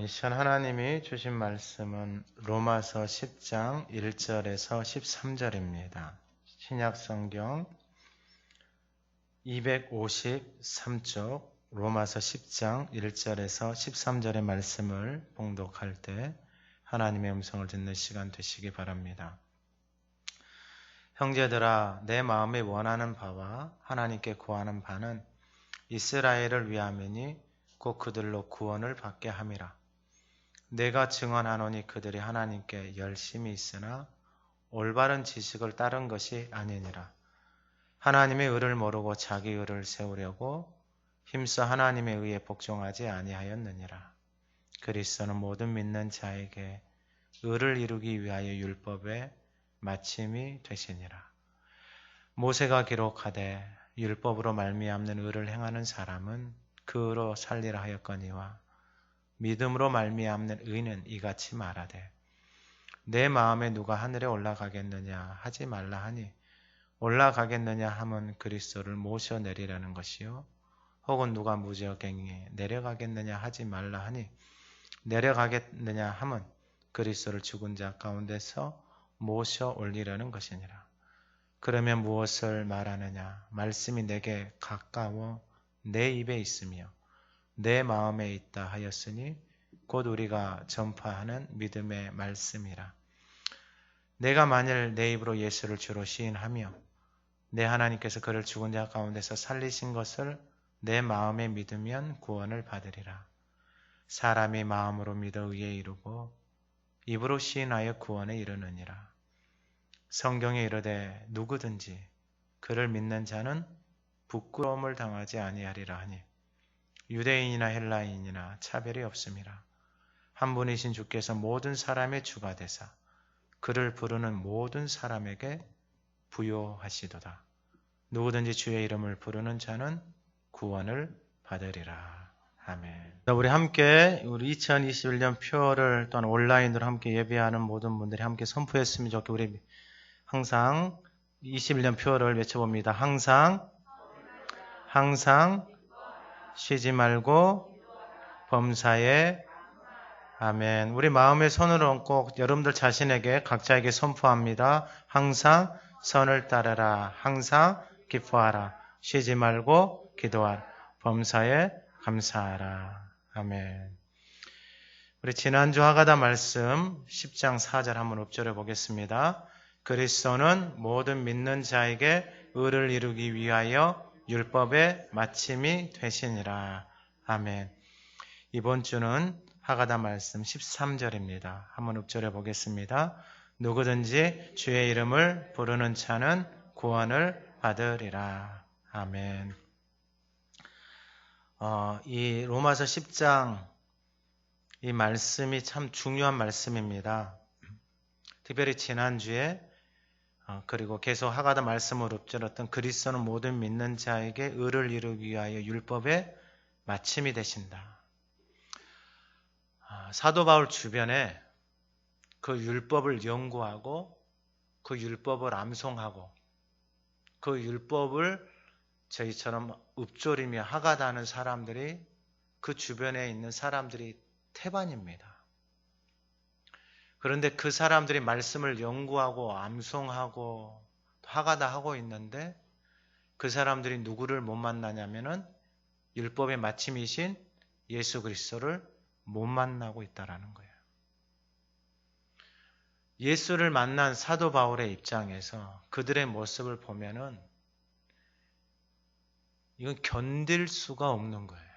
이 시간 하나님이 주신 말씀은 로마서 10장 1절에서 13절입니다. 신약 성경 253쪽 로마서 10장 1절에서 13절의 말씀을 봉독할 때 하나님의 음성을 듣는 시간 되시기 바랍니다. 형제들아, 내 마음이 원하는 바와 하나님께 구하는 바는 이스라엘을 위함이니 곧 그들로 구원을 받게 함이라. 내가 증언하노니 그들이 하나님께 열심히 있으나 올바른 지식을 따른 것이 아니니라. 하나님의 의를 모르고 자기 의를 세우려고 힘써 하나님의 의에 복종하지 아니하였느니라. 그리스도는 모든 믿는 자에게 의를 이루기 위하여 율법의 마침이 되시니라. 모세가 기록하되 율법으로 말미암는 의를 행하는 사람은 그 의로 살리라 하였거니와 믿음으로 말미암는 의는 이같이 말하되 내 마음에 누가 하늘에 올라가겠느냐 하지 말라 하니 올라가겠느냐 함은 그리스도를 모셔내리라는 것이요 혹은 누가 무저갱에 내려가겠느냐 하지 말라 하니 내려가겠느냐 함은 그리스도를 죽은 자 가운데서 모셔 올리라는 것이니라. 그러면 무엇을 말하느냐? 말씀이 내게 가까워 내 입에 있으며 내 마음에 있다 하였으니 곧 우리가 전파하는 믿음의 말씀이라. 내가 만일 내 입으로 예수를 주로 시인하며 내 하나님께서 그를 죽은 자 가운데서 살리신 것을 내 마음에 믿으면 구원을 받으리라. 사람이 마음으로 믿어 의에 이르고 입으로 시인하여 구원에 이르느니라. 성경에 이르되 누구든지 그를 믿는 자는 부끄러움을 당하지 아니하리라 하니 유대인이나 헬라인이나 차별이 없음이라. 한 분이신 주께서 모든 사람의 주가 되사 그를 부르는 모든 사람에게 부요하시도다. 누구든지 주의 이름을 부르는 자는 구원을 받으리라. 아멘. 우리 함께 우리 2021년 표를 또한 온라인으로 함께 예배하는 모든 분들이 함께 선포했으면 좋겠고 우리 항상 21년 표를 외쳐봅니다. 항상 쉬지 말고 범사에 아멘. 우리 마음의 선을 얹고 여러분들 자신에게 각자에게 선포합니다. 항상 선을 따르라. 항상 기뻐하라. 쉬지 말고 기도하라. 범사에 감사하라. 아멘. 우리 지난주 하가다 말씀 10장 4절 한번 읊조려 보겠습니다. 그리스도는 모든 믿는 자에게 의를 이루기 위하여 율법의 마침이 되시니라. 아멘. 이번 주는 하가다 말씀 13절입니다. 한번 읊조려 보겠습니다. 누구든지 주의 이름을 부르는 자는 구원을 받으리라. 아멘. 이 로마서 10장 이 말씀이 참 중요한 말씀입니다. 특별히 지난주에 그리고 계속 하가다 말씀을 읊조렸던 그리스도는 모든 믿는 자에게 의를 이루기 위하여 율법의 마침이 되신다. 사도 바울 주변에 그 율법을 연구하고 그 율법을 암송하고 그 율법을 저희처럼 읊조리며 하가다하는 사람들이 그 주변에 있는 사람들이 태반입니다. 그런데 그 사람들이 말씀을 연구하고 암송하고 하가다하고 있는데 그 사람들이 누구를 못 만나냐면은 율법의 마침이신 예수 그리스도를 못 만나고 있다라는 거예요. 예수를 만난 사도 바울의 입장에서 그들의 모습을 보면은 이건 견딜 수가 없는 거예요.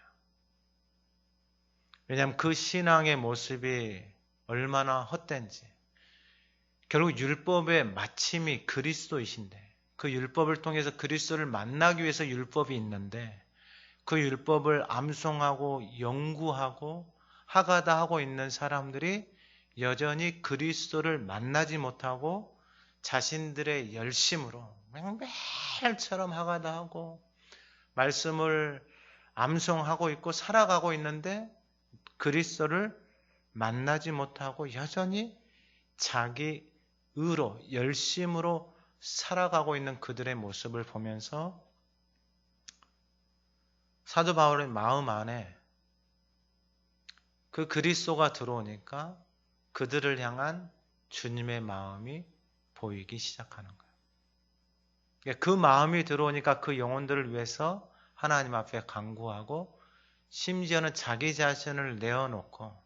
왜냐하면 그 신앙의 모습이 얼마나 헛된지. 결국 율법의 마침이 그리스도이신데 그 율법을 통해서 그리스도를 만나기 위해서 율법이 있는데 그 율법을 암송하고 연구하고 하가다하고 있는 사람들이 여전히 그리스도를 만나지 못하고 자신들의 열심으로 매일처럼 하가다하고 말씀을 암송하고 있고 살아가고 있는데 그리스도를 만나지 못하고 여전히 자기 의로 열심으로 살아가고 있는 그들의 모습을 보면서 사도 바울의 마음 안에 그 그리스도가 들어오니까 그들을 향한 주님의 마음이 보이기 시작하는 거예요. 그 마음이 들어오니까 그 영혼들을 위해서 하나님 앞에 간구하고 심지어는 자기 자신을 내어놓고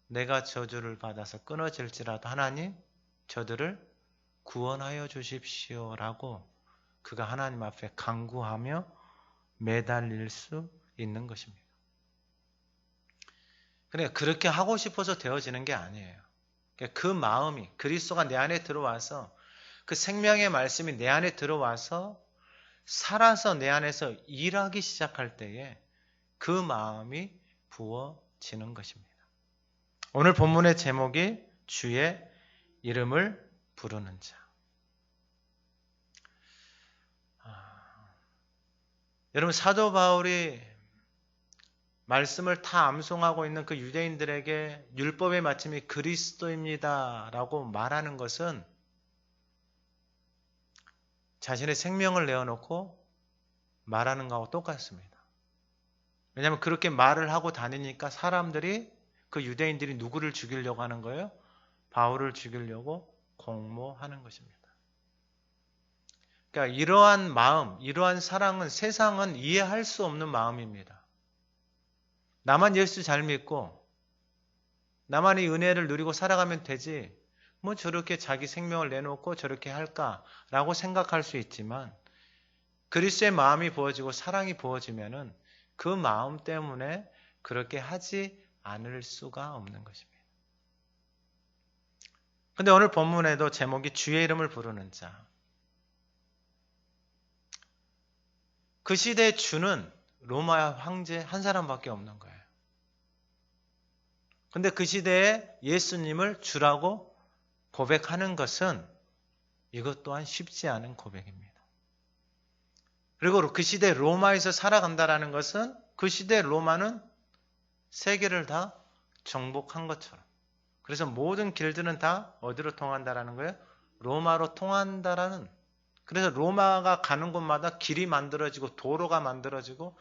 내가 저주를 받아서 끊어질지라도 하나님 저들을 구원하여 주십시오라고 그가 하나님 앞에 간구하며 매달릴 수 있는 것입니다. 그러니까 그렇게 하고 싶어서 되어지는 게 아니에요. 그 마음이 그리스도가 내 안에 들어와서 그 생명의 말씀이 내 안에 들어와서 살아서 내 안에서 일하기 시작할 때에 그 마음이 부어지는 것입니다. 오늘 본문의 제목이 주의 이름을 부르는 자. 여러분 사도 바울이 말씀을 다 암송하고 있는 그 유대인들에게 율법의 마침이 그리스도입니다 라고 말하는 것은 자신의 생명을 내어놓고 말하는 것하고 똑같습니다. 왜냐하면 그렇게 말을 하고 다니니까 사람들이 그 유대인들이 누구를 죽이려고 하는 거예요? 바울을 죽이려고 공모하는 것입니다. 그러니까 이러한 마음, 이러한 사랑은 세상은 이해할 수 없는 마음입니다. 나만 예수 잘 믿고 나만 이 은혜를 누리고 살아가면 되지 뭐 저렇게 자기 생명을 내놓고 저렇게 할까라고 생각할 수 있지만 그리스도의 마음이 부어지고 사랑이 부어지면은 그 마음 때문에 그렇게 하지 않을 수가 없는 것입니다. 근데 오늘 본문에도 제목이 주의 이름을 부르는 자. 그 시대의 주는 로마 황제 한 사람밖에 없는 거예요. 근데 그 시대에 예수님을 주라고 고백하는 것은 이것 또한 쉽지 않은 고백입니다. 그리고 그 시대 로마에서 살아간다라는 것은 그 시대 로마는 세계를 다 정복한 것처럼. 그래서 모든 길들은 다 어디로 통한다라는 거예요? 로마로 통한다라는. 그래서 로마가 가는 곳마다 길이 만들어지고 도로가 만들어지고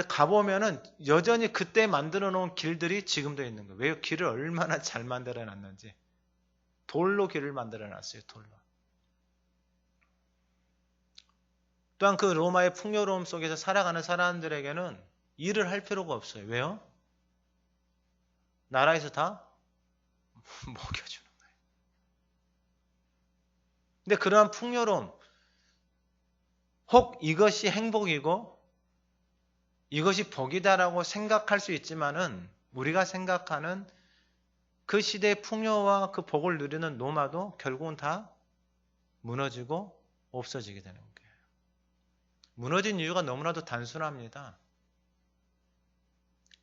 가보면은 여전히 그때 만들어 놓은 길들이 지금도 있는 거예요. 왜 길을 얼마나 잘 만들어 놨는지. 돌로 길을 만들어 놨어요. 돌로. 또한 그 로마의 풍요로움 속에서 살아가는 사람들에게는 일을 할 필요가 없어요. 왜요? 나라에서 다 먹여주는 거예요. 근데 그러한 풍요로움, 혹 이것이 행복이고 이것이 복이다라고 생각할 수 있지만은 우리가 생각하는 그 시대의 풍요와 그 복을 누리는 로마도 결국은 다 무너지고 없어지게 되는 거예요. 무너진 이유가 너무나도 단순합니다.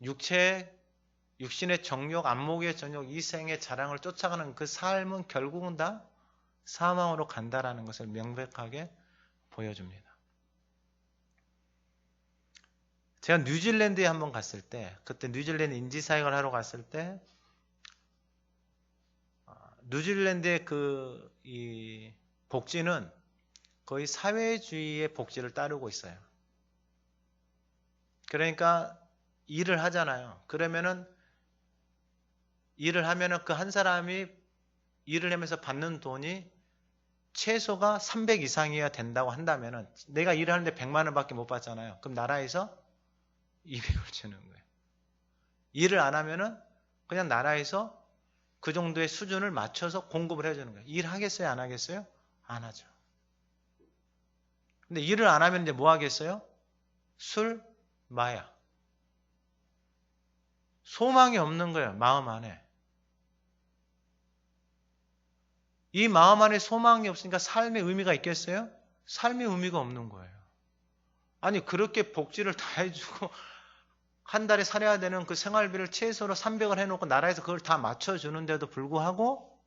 육신의 정욕, 안목의 정욕, 이생의 자랑을 쫓아가는 그 삶은 결국은 다 사망으로 간다라는 것을 명백하게 보여줍니다. 제가 뉴질랜드에 한번 갔을 때, 그때 뉴질랜드 인지사역을 하러 갔을 때, 뉴질랜드의 이 복지는 거의 사회주의의 복지를 따르고 있어요. 그러니까 일을 하잖아요. 그러면은 일을 하면은 그 한 사람이 일을 하면서 받는 돈이 최소가 300 이상이어야 된다고 한다면은 내가 일을 하는데 100만 원밖에 못 받잖아요. 그럼 나라에서 200을 주는 거예요. 일을 안 하면은 그냥 나라에서 그 정도의 수준을 맞춰서 공급을 해주는 거예요. 일하겠어요? 안 하겠어요? 안 하죠. 근데 일을 안 하면 이제 뭐 하겠어요? 술, 마약. 소망이 없는 거예요. 마음 안에. 이 마음 안에 소망이 없으니까 삶의 의미가 있겠어요? 삶의 의미가 없는 거예요. 아니 그렇게 복지를 다 해주고 한 달에 살아야 되는 그 생활비를 최소로 300을 해놓고 나라에서 그걸 다 맞춰주는데도 불구하고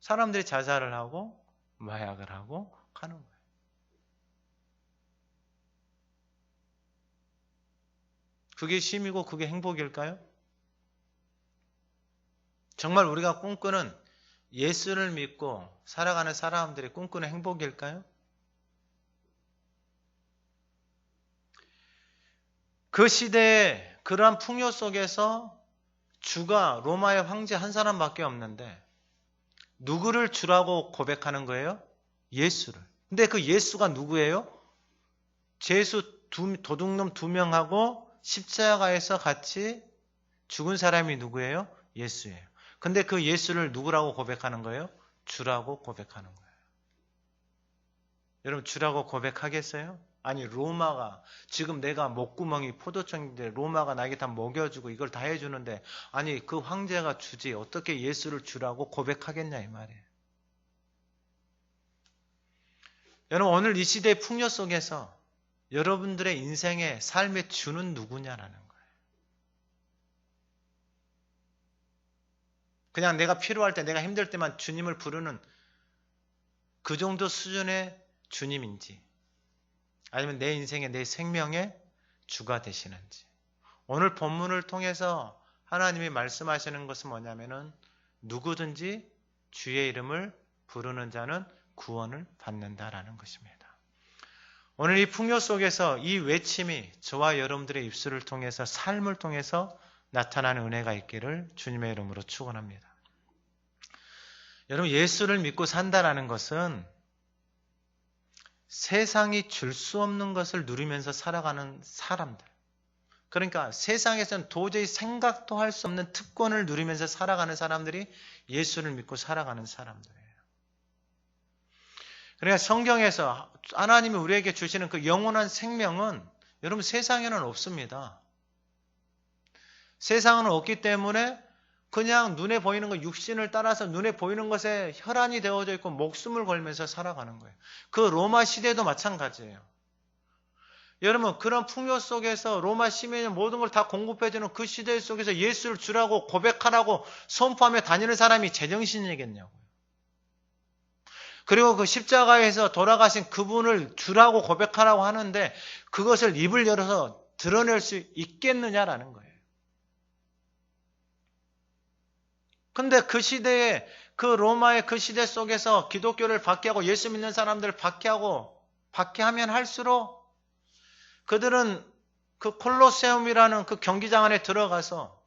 사람들이 자살을 하고 마약을 하고 가는 거예요. 그게 쉼이고 그게 행복일까요? 정말 우리가 꿈꾸는 예수를 믿고 살아가는 사람들이 꿈꾸는 행복일까요? 그 시대에 그러한 풍요 속에서 주가 로마의 황제 한 사람밖에 없는데 누구를 주라고 고백하는 거예요? 예수를. 근데 그 예수가 누구예요? 도둑놈 2명하고 십자가에서 같이 죽은 사람이 누구예요? 예수예요. 근데 그 예수를 누구라고 고백하는 거예요? 주라고 고백하는 거예요. 여러분, 주라고 고백하겠어요? 아니, 로마가 지금 내가 목구멍이 포도청인데 로마가 나에게 다 먹여주고 이걸 다 해주는데, 아니 그 황제가 주지 어떻게 예수를 주라고 고백하겠냐 이 말이에요. 여러분, 오늘 이 시대의 풍요 속에서 여러분들의 인생의 삶의 주는 누구냐라는 거예요. 그냥 내가 필요할 때, 내가 힘들 때만 주님을 부르는 그 정도 수준의 주님인지, 아니면 내 인생의, 내 생명의 주가 되시는지. 오늘 본문을 통해서 하나님이 말씀하시는 것은 뭐냐면은 누구든지 주의 이름을 부르는 자는 구원을 받는다라는 것입니다. 오늘 이 풍요 속에서 이 외침이 저와 여러분들의 입술을 통해서, 삶을 통해서 나타나는 은혜가 있기를 주님의 이름으로 축원합니다. 여러분, 예수를 믿고 산다라는 것은 세상이 줄 수 없는 것을 누리면서 살아가는 사람들. 그러니까 세상에서는 도저히 생각도 할 수 없는 특권을 누리면서 살아가는 사람들이 예수를 믿고 살아가는 사람들이에요. 그러니까 성경에서 하나님이 우리에게 주시는 그 영원한 생명은 여러분 세상에는 없습니다. 세상은 없기 때문에 그냥 눈에 보이는 것, 육신을 따라서 눈에 보이는 것에 혈안이 되어져 있고 목숨을 걸면서 살아가는 거예요. 그 로마 시대도 마찬가지예요. 여러분, 그런 풍요 속에서 로마 시민이 모든 걸 다 공급해주는 그 시대 속에서 예수를 주라고 고백하라고 선포하며 다니는 사람이 제정신이겠냐고요. 그리고 그 십자가에서 돌아가신 그분을 주라고 고백하라고 하는데 그것을 입을 열어서 드러낼 수 있겠느냐라는 거예요. 근데 그 시대에, 그 로마의 그 시대 속에서 기독교를 박해하고 예수 믿는 사람들을 박해하면 할수록 그들은 그 콜로세움이라는 그 경기장 안에 들어가서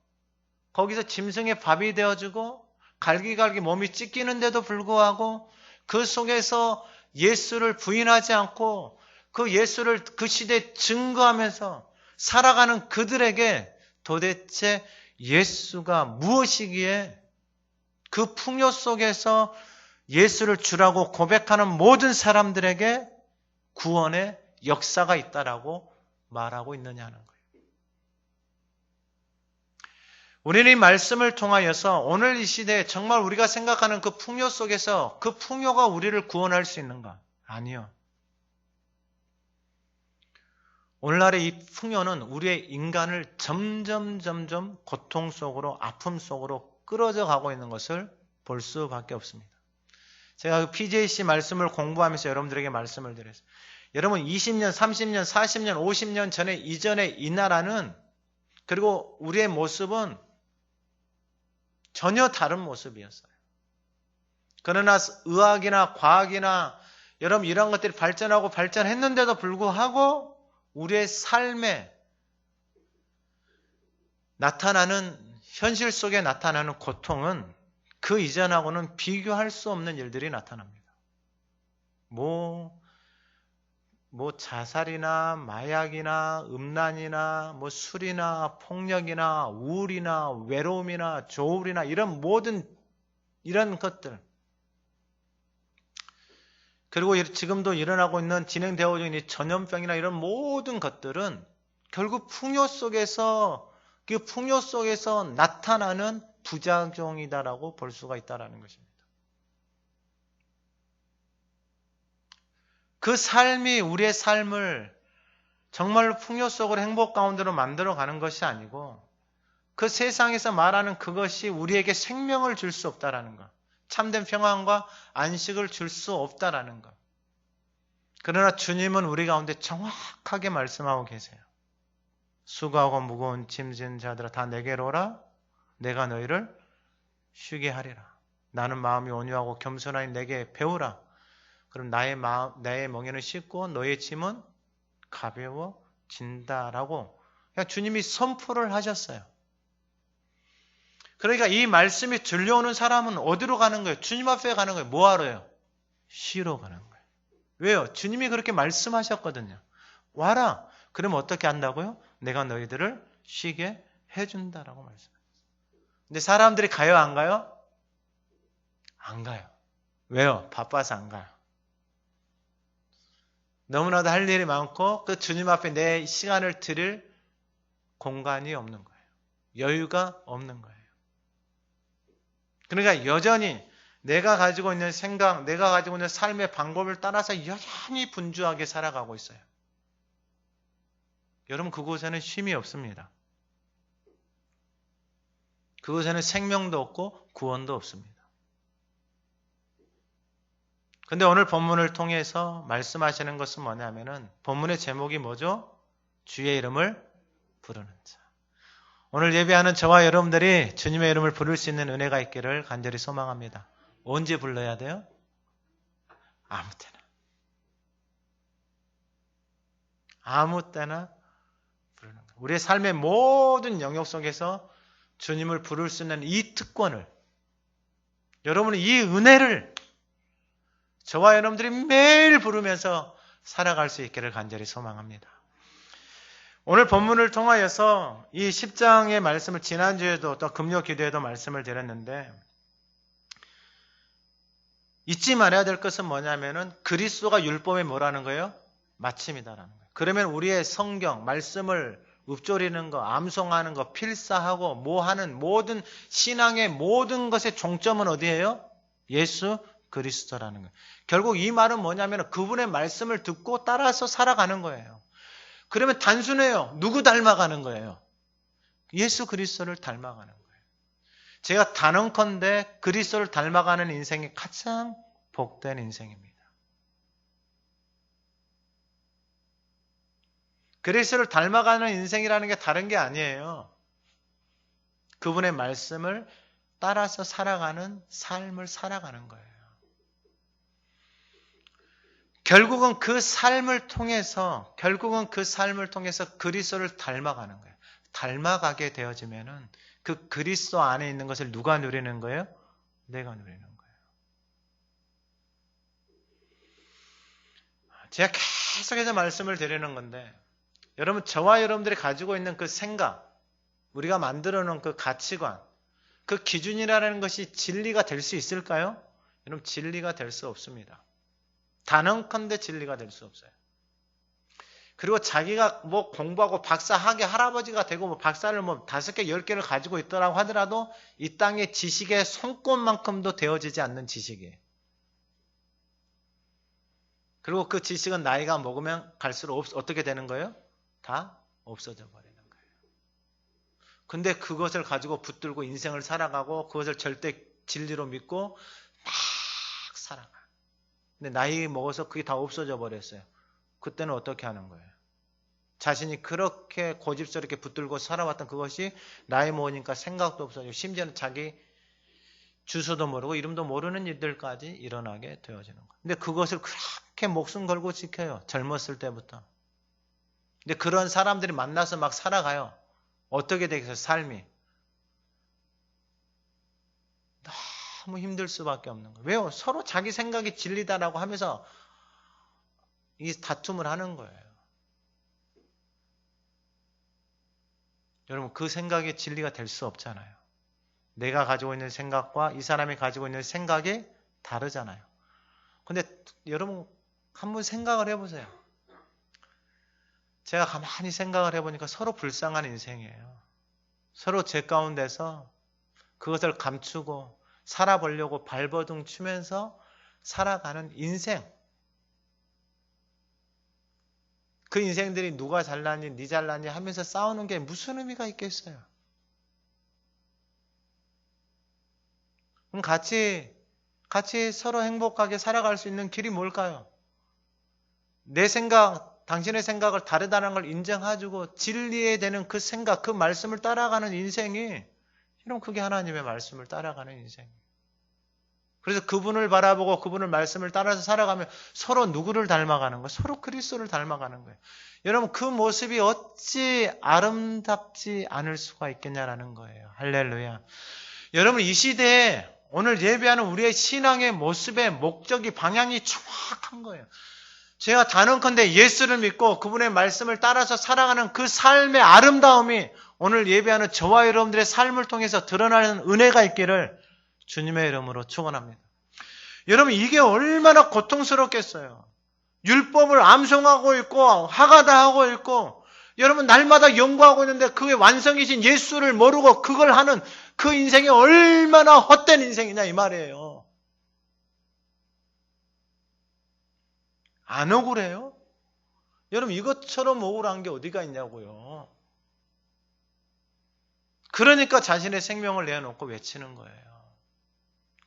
거기서 짐승의 밥이 되어주고 갈기갈기 몸이 찢기는데도 불구하고 그 속에서 예수를 부인하지 않고 그 예수를 그 시대에 증거하면서 살아가는 그들에게 도대체 예수가 무엇이기에 그 풍요 속에서 예수를 주라고 고백하는 모든 사람들에게 구원의 역사가 있다라고 말하고 있느냐는 거예요. 우리는 이 말씀을 통하여서 오늘 이 시대에 정말 우리가 생각하는 그 풍요 속에서 그 풍요가 우리를 구원할 수 있는가? 아니요. 오늘날의 이 풍요는 우리의 인간을 점점 고통 속으로, 아픔 속으로 끌어져 가고 있는 것을 볼 수밖에 없습니다. 제가 그 PJC 말씀을 공부하면서 여러분들에게 말씀을 드렸어요. 여러분 20년, 30년, 40년, 50년 전에 이전에 이 나라는, 그리고 우리의 모습은 전혀 다른 모습이었어요. 그러나 의학이나 과학이나 여러분 이런 것들이 발전했는데도 불구하고 우리의 삶에 나타나는, 현실 속에 나타나는 고통은 그 이전하고는 비교할 수 없는 일들이 나타납니다. 뭐 자살이나 마약이나 음란이나 술이나 폭력이나 우울이나 외로움이나 조울이나 이런 모든 이런 것들, 그리고 지금도 일어나고 있는, 진행되어 있는 이 전염병이나 이런 모든 것들은 결국 풍요 속에서, 그 풍요 속에서 나타나는 부작용이다라고 볼 수가 있다는 것입니다. 그 삶이 우리의 삶을 정말로 풍요 속으로 행복 가운데로 만들어가는 것이 아니고 그 세상에서 말하는 그것이 우리에게 생명을 줄 수 없다라는 것, 참된 평안과 안식을 줄 수 없다라는 것. 그러나 주님은 우리 가운데 정확하게 말씀하고 계세요. 수고하고 무거운 짐진 자들아 다 내게로 오라. 내가 너희를 쉬게 하리라. 나는 마음이 온유하고 겸손하니 내게 배우라. 그럼 나의 멍에는 쉽고 너의 짐은 가벼워진다라고 그냥 주님이 선포를 하셨어요. 그러니까 이 말씀이 들려오는 사람은 어디로 가는 거예요? 주님 앞에 가는 거예요. 뭐 하러요? 쉬러 가는 거예요. 왜요? 주님이 그렇게 말씀하셨거든요. 와라. 그러면 어떻게 한다고요? 내가 너희들을 쉬게 해준다라고 말씀해요. 근데 사람들이 가요, 안 가요? 안 가요. 왜요? 바빠서 안 가요. 너무나도 할 일이 많고 그 주님 앞에 내 시간을 드릴 공간이 없는 거예요. 여유가 없는 거예요. 그러니까 여전히 내가 가지고 있는 생각, 내가 가지고 있는 삶의 방법을 따라서 여전히 분주하게 살아가고 있어요. 여러분, 그곳에는 쉼이 없습니다. 그곳에는 생명도 없고 구원도 없습니다. 근데 오늘 본문을 통해서 말씀하시는 것은 뭐냐면은 본문의 제목이 뭐죠? 주의 이름을 부르는 자. 오늘 예배하는 저와 여러분들이 주님의 이름을 부를 수 있는 은혜가 있기를 간절히 소망합니다. 언제 불러야 돼요? 아무 때나. 아무 때나 부르는 거예요. 우리의 삶의 모든 영역 속에서 주님을 부를 수 있는 이 특권을, 여러분은 이 은혜를 저와 여러분들이 매일 부르면서 살아갈 수 있기를 간절히 소망합니다. 오늘 본문을 통하여서 이 10장의 말씀을 지난주에도 또 금요 기도에도 말씀을 드렸는데, 잊지 말아야 될 것은 뭐냐면은 그리스도가 율법의 뭐라는 거예요? 마침이다라는 거예요. 그러면 우리의 성경, 말씀을 읊조리는 거, 암송하는 거, 필사하고 뭐 하는 모든 신앙의 모든 것의 종점은 어디예요? 예수 그리스도라는 거예요. 결국 이 말은 뭐냐면 그분의 말씀을 듣고 따라서 살아가는 거예요. 그러면 단순해요. 누구 닮아가는 거예요? 예수 그리스도를 닮아가는 거예요. 제가 단언컨대 그리스도를 닮아가는 인생이 가장 복된 인생입니다. 그리스도를 닮아가는 인생이라는 게 다른 게 아니에요. 그분의 말씀을 따라서 살아가는 삶을 살아가는 거예요. 결국은 그 삶을 통해서 그리스도를 닮아가는 거예요. 닮아가게 되어지면은 그 그리스도 안에 있는 것을 누가 누리는 거예요? 내가 누리는 거예요. 제가 계속해서 말씀을 드리는 건데, 여러분, 저와 여러분들이 가지고 있는 그 생각, 우리가 만들어 놓은 그 가치관, 그 기준이라는 것이 진리가 될 수 있을까요? 여러분, 진리가 될 수 없습니다. 단언컨대 진리가 될 수 없어요. 그리고 자기가 뭐 공부하고 박사학위 할아버지가 되고 뭐 박사를 뭐 5개, 10개를 가지고 있더라고 하더라도 이 땅의 지식의 손꼽만큼도 되어지지 않는 지식이에요. 그리고 그 지식은 나이가 먹으면 갈수록 어떻게 되는 거예요? 다 없어져 버리는 거예요. 근데 그것을 가지고 붙들고 인생을 살아가고 그것을 절대 진리로 믿고 막 살아가. 근데 나이 먹어서 그게 다 없어져 버렸어요. 그때는 어떻게 하는 거예요? 자신이 그렇게 고집스럽게 붙들고 살아왔던 그것이 나이 먹으니까 생각도 없어지고 심지어는 자기 주소도 모르고 이름도 모르는 일들까지 일어나게 되어지는 거예요. 근데 그것을 그렇게 목숨 걸고 지켜요. 젊었을 때부터. 근데 그런 사람들이 만나서 막 살아가요. 어떻게 되겠어요? 삶이. 너무 힘들 수밖에 없는 거예요. 왜요? 서로 자기 생각이 진리다라고 하면서 이 다툼을 하는 거예요. 여러분, 그 생각이 진리가 될 수 없잖아요. 내가 가지고 있는 생각과 이 사람이 가지고 있는 생각이 다르잖아요. 근데 여러분, 한번 생각을 해보세요. 제가 가만히 생각을 해보니까 서로 불쌍한 인생이에요. 서로 제 가운데서 그것을 감추고 살아보려고 발버둥 치면서 살아가는 인생. 그 인생들이 누가 잘났니, 니 잘났니 하면서 싸우는 게 무슨 의미가 있겠어요? 그럼 같이 서로 행복하게 살아갈 수 있는 길이 뭘까요? 내 생각, 당신의 생각을 다르다는 걸 인정해주고 진리에 되는 그 생각, 그 말씀을 따라가는 인생이, 여러분, 그게 하나님의 말씀을 따라가는 인생이에요. 그래서 그분을 바라보고 그분의 말씀을 따라서 살아가면 서로 누구를 닮아가는 거예요? 서로 그리스도를 닮아가는 거예요. 여러분, 그 모습이 어찌 아름답지 않을 수가 있겠냐라는 거예요. 할렐루야. 여러분, 이 시대에 오늘 예배하는 우리의 신앙의 모습의 목적이, 방향이 정확한 거예요. 제가 단언컨대 예수를 믿고 그분의 말씀을 따라서 살아가는 그 삶의 아름다움이 오늘 예배하는 저와 여러분들의 삶을 통해서 드러나는 은혜가 있기를 주님의 이름으로 축원합니다. 여러분, 이게 얼마나 고통스럽겠어요. 율법을 암송하고 있고 하가다 하고 있고, 여러분 날마다 연구하고 있는데 그의 완성이신 예수를 모르고 그걸 하는 그 인생이 얼마나 헛된 인생이냐 이 말이에요. 안 억울해요? 여러분, 이것처럼 억울한 게 어디가 있냐고요. 그러니까 자신의 생명을 내어놓고 외치는 거예요.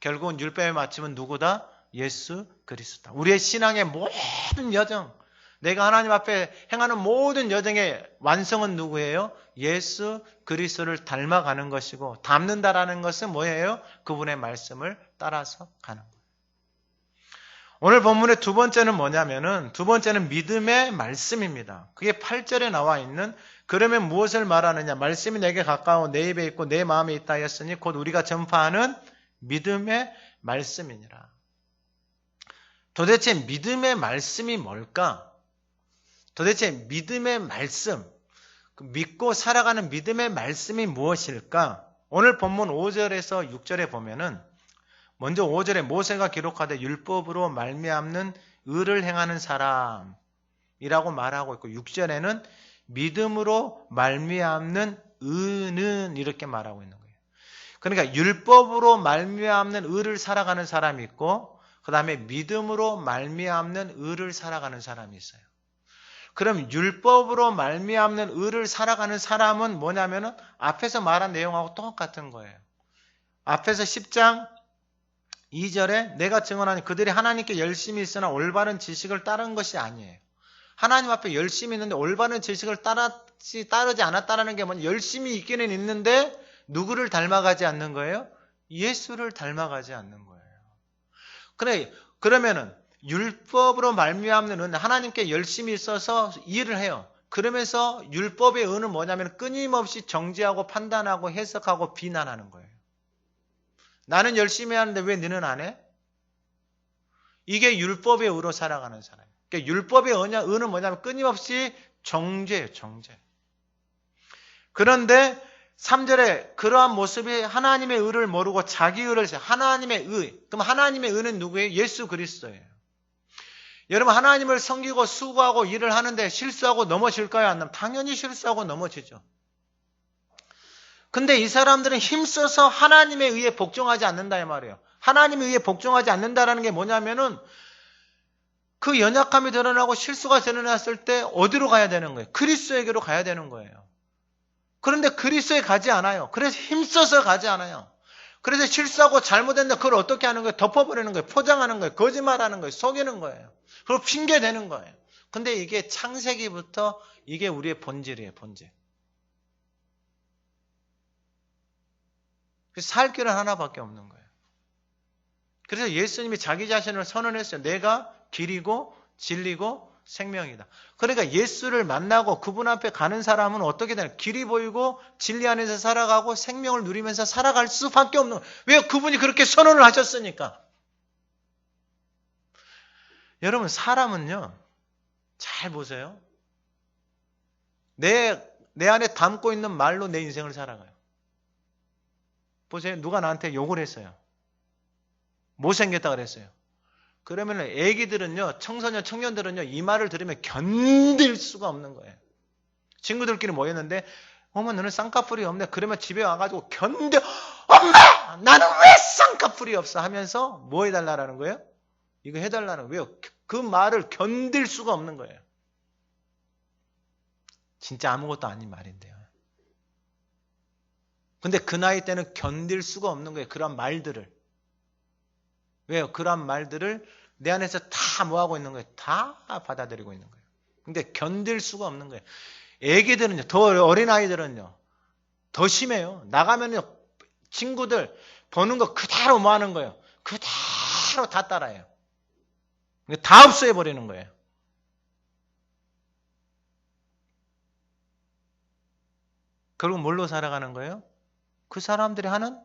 결국은 율법의 마침은 누구다? 예수 그리스도다. 우리의 신앙의 모든 여정, 내가 하나님 앞에 행하는 모든 여정의 완성은 누구예요? 예수 그리스도를 닮아가는 것이고, 닮는다라는 것은 뭐예요? 그분의 말씀을 따라서 가는 거예요. 오늘 본문의 두 번째는 뭐냐면은, 두 번째는 믿음의 말씀입니다. 그게 8절에 나와 있는, 그러면 무엇을 말하느냐? 말씀이 내게 가까워 내 입에 있고 내 마음에 있다 했으니 곧 우리가 전파하는 믿음의 말씀이니라. 도대체 믿음의 말씀이 뭘까? 도대체 믿음의 말씀, 믿고 살아가는 믿음의 말씀이 무엇일까? 오늘 본문 5절에서 6절에 보면은, 먼저 5절에 모세가 기록하되 율법으로 말미암는 의를 행하는 사람이라고 말하고 있고, 6절에는 믿음으로 말미암는 의는 이렇게 말하고 있는 거예요. 그러니까 율법으로 말미암는 의를 살아가는 사람이 있고, 그 다음에 믿음으로 말미암는 의를 살아가는 사람이 있어요. 그럼 율법으로 말미암는 의를 살아가는 사람은 뭐냐면은 앞에서 말한 내용하고 똑같은 거예요. 앞에서 10장 2절에 내가 증언하니 그들이 하나님께 열심히 있으나 올바른 지식을 따른 것이 아니에요. 하나님 앞에 열심히 있는데 올바른 지식을 따르지 않았다는 게 뭐냐? 열심히 있기는 있는데 누구를 닮아가지 않는 거예요? 예수를 닮아가지 않는 거예요. 그러면은 율법으로 말미암는 은, 하나님께 열심히 있어서 일을 해요. 그러면서 율법의 은은 뭐냐면 끊임없이 정죄하고 판단하고 해석하고 비난하는 거예요. 나는 열심히 하는데 왜 너는 안 해? 이게 율법의 의로 살아가는 사람이에요. 그러니까 율법의 은은 뭐냐면 끊임없이 정죄예요, 정죄. 그런데 3절에 그러한 모습이 하나님의 의를 모르고 자기 의를, 하나님의 의, 그럼 하나님의 의는 누구예요? 예수 그리스도예요. 여러분, 하나님을 섬기고 수고하고 일을 하는데 실수하고 넘어질까요? 안 넘어질까요? 당연히 실수하고 넘어지죠. 근데 이 사람들은 힘써서 하나님의 의에 복종하지 않는다 이 말이에요. 하나님의 의에 복종하지 않는다라는 게 뭐냐면은 그 연약함이 드러나고 실수가 드러났을 때 어디로 가야 되는 거예요? 그리스도에게로 가야 되는 거예요. 그런데 그리스도에 가지 않아요. 그래서 힘써서 가지 않아요. 그래서 실수하고 잘못했는데 그걸 어떻게 하는 거예요? 덮어버리는 거예요. 포장하는 거예요. 거짓말하는 거예요. 속이는 거예요. 그리고 핑계대는 거예요. 근데 이게 창세기부터 이게 우리의 본질이에요. 본질. 살 길은 하나밖에 없는 거예요. 그래서 예수님이 자기 자신을 선언했어요. 내가 길이고 진리고 생명이다. 그러니까 예수를 만나고 그분 앞에 가는 사람은 어떻게 되나? 길이 보이고 진리 안에서 살아가고 생명을 누리면서 살아갈 수밖에 없는 거예요. 왜요? 그분이 그렇게 선언을 하셨으니까. 여러분, 사람은요, 잘 보세요. 내 안에 담고 있는 말로 내 인생을 살아가요. 보세요. 누가 나한테 욕을 했어요. 못생겼다 그랬어요. 그러면 애기들은요, 청소년, 청년들은요, 이 말을 들으면 견딜 수가 없는 거예요. 친구들끼리 모였는데, 어머, 너는 쌍꺼풀이 없네. 그러면 집에 와가지고 엄마! 나는 왜 쌍꺼풀이 없어? 하면서 뭐 해달라는 거예요? 이거 해달라는 거예요. 왜요? 그 말을 견딜 수가 없는 거예요. 진짜 아무것도 아닌 말인데요. 근데 그 나이 때는 견딜 수가 없는 거예요. 그런 말들을. 왜요? 그런 말들을 내 안에서 다 뭐하고 있는 거예요? 다 받아들이고 있는 거예요. 근데 견딜 수가 없는 거예요. 애기들은요, 더 어린아이들은요, 더 심해요. 나가면요, 친구들 보는 거 그대로 뭐 하는 거예요? 그대로 다 따라해요. 다 흡수해버리는 거예요. 결국 뭘로 살아가는 거예요? 그 사람들이 하는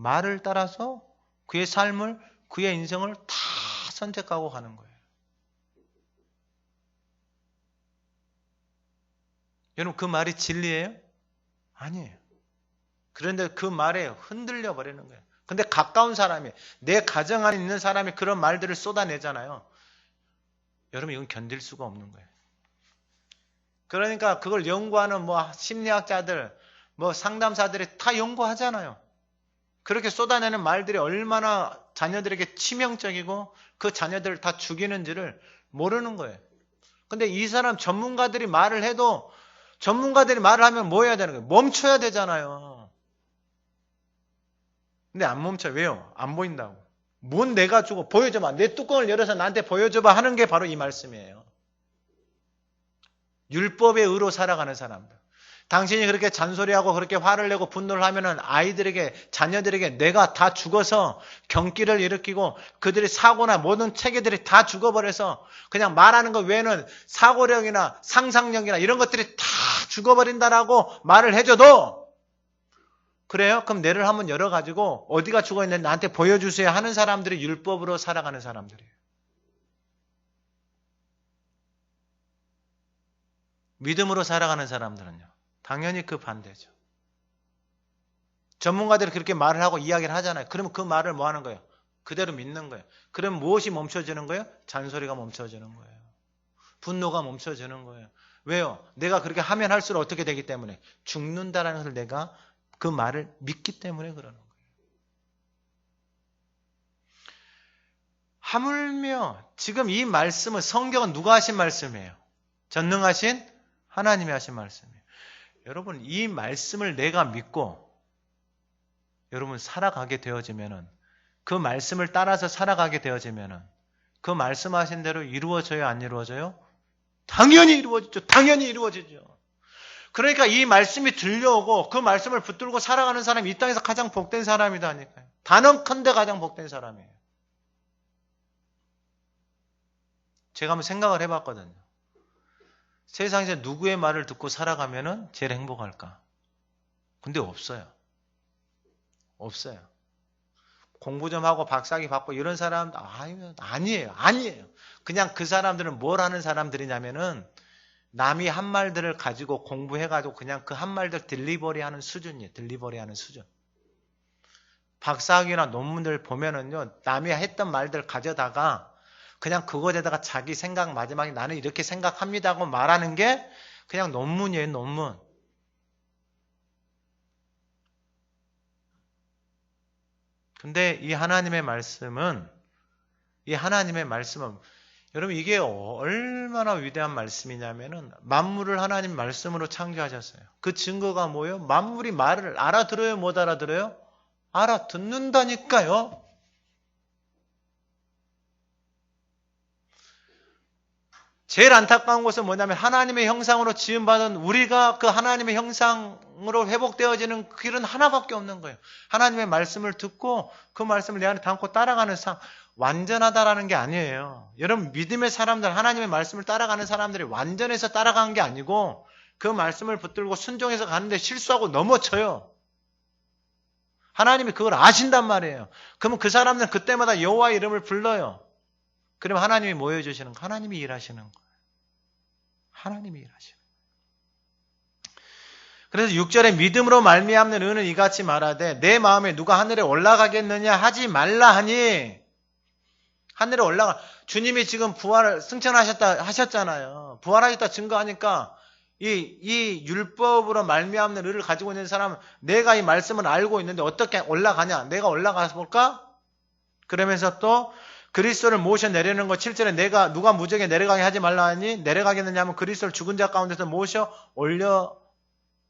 말을 따라서 그의 삶을, 그의 인생을 다 선택하고 가는 거예요. 여러분, 그 말이 진리예요? 아니에요. 그런데 그 말에 흔들려 버리는 거예요. 근데 가까운 사람이, 내 가정 안에 있는 사람이 그런 말들을 쏟아내잖아요. 여러분, 이건 견딜 수가 없는 거예요. 그러니까 그걸 연구하는 심리학자들, 상담사들이 다 연구하잖아요. 그렇게 쏟아내는 말들이 얼마나 자녀들에게 치명적이고 그 자녀들을 다 죽이는지를 모르는 거예요. 근데 이 사람 전문가들이 말을 해도, 전문가들이 말을 하면 뭐 해야 되는 거예요? 멈춰야 되잖아요. 근데 안 멈춰. 왜요? 안 보인다고. 뭔 내가 주고 보여줘봐. 내 뚜껑을 열어서 나한테 보여줘봐 하는 게 바로 이 말씀이에요. 율법의 의로 살아가는 사람들. 당신이 그렇게 잔소리하고 그렇게 화를 내고 분노를 하면은 아이들에게, 자녀들에게 내가 다 죽어서 경기를 일으키고 그들의 사고나 모든 체계들이 다 죽어버려서 그냥 말하는 것 외에는 사고력이나 상상력이나 이런 것들이 다 죽어버린다라고 말을 해줘도, 그래요? 그럼 뇌를 한번 열어가지고 어디가 죽어있는지 나한테 보여주세요 하는 사람들이 율법으로 살아가는 사람들이에요. 믿음으로 살아가는 사람들은요, 당연히 그 반대죠. 전문가들이 그렇게 말을 하고 이야기를 하잖아요. 그러면 그 말을 뭐 하는 거예요? 그대로 믿는 거예요. 그럼 무엇이 멈춰지는 거예요? 잔소리가 멈춰지는 거예요. 분노가 멈춰지는 거예요. 왜요? 내가 그렇게 하면 할수록 어떻게 되기 때문에? 죽는다라는 것을 내가 그 말을 믿기 때문에 그러는 거예요. 하물며 지금 이 말씀은, 성경은 누가 하신 말씀이에요? 전능하신 하나님이 하신 말씀이에요. 여러분, 이 말씀을 내가 믿고 여러분 살아가게 되어지면은, 그 말씀을 따라서 살아가게 되어지면은 그 말씀하신 대로 이루어져요, 안 이루어져요? 당연히 이루어지죠. 당연히 이루어지죠. 그러니까 이 말씀이 들려오고 그 말씀을 붙들고 살아가는 사람이 이 땅에서 가장 복된 사람이다니까요. 단언컨대 가장 복된 사람이에요. 제가 한번 생각을 해봤거든요. 세상에서 누구의 말을 듣고 살아가면은 제일 행복할까? 근데 없어요. 없어요. 공부 좀 하고 박사학위 받고 이런 사람 아니에요. 그냥 그 사람들은 뭘 하는 사람들이냐면은 남이 한 말들을 가지고 공부해가지고 그냥 그 한 말들 딜리버리 하는 수준이에요. 딜리버리 하는 수준. 박사학위나 논문들 보면은요, 남이 했던 말들 가져다가 그냥 그거에다가 자기 생각, 마지막에 나는 이렇게 생각합니다 하고 말하는 게 그냥 논문이에요, 논문. 근데 이 하나님의 말씀은 여러분, 이게 얼마나 위대한 말씀이냐면은 만물을 하나님 말씀으로 창조하셨어요. 그 증거가 뭐예요? 만물이 말을 알아들어요, 못 알아들어요? 알아듣는다니까요. 제일 안타까운 것은 뭐냐면 하나님의 형상으로 지음받은 우리가 그 하나님의 형상으로 회복되어지는 그 길은 하나밖에 없는 거예요. 하나님의 말씀을 듣고 그 말씀을 내 안에 담고 따라가는 삶. 완전하다라는 게 아니에요. 여러분, 믿음의 사람들, 하나님의 말씀을 따라가는 사람들이 완전해서 따라가는 게 아니고 그 말씀을 붙들고 순종해서 가는데 실수하고 넘어져요. 하나님이 그걸 아신단 말이에요. 그러면 그 사람들은 그때마다 여호와의 이름을 불러요. 그러면 하나님이 뭐 해주시는 거예요? 하나님이 일하시는 거예요. 하나님이 일하시는 거예요. 그래서 6절에 믿음으로 말미암는 의는 이같이 말하되 내 마음에 누가 하늘에 올라가겠느냐 하지 말라 하니. 하늘에 올라가. 주님이 지금 부활을 하셨잖아요. 부활하셨다 증거하니까 이 율법으로 말미암는 의를 가지고 있는 사람은 내가 이 말씀을 알고 있는데 어떻게 올라가냐? 내가 올라가서 볼까? 그러면서 또 그리스도를 모셔 내려는 것 7절에 내가 누가 무적에 내려가게 하지 말라 하니 내려가겠느냐 하면 그리스도를 죽은 자 가운데서 모셔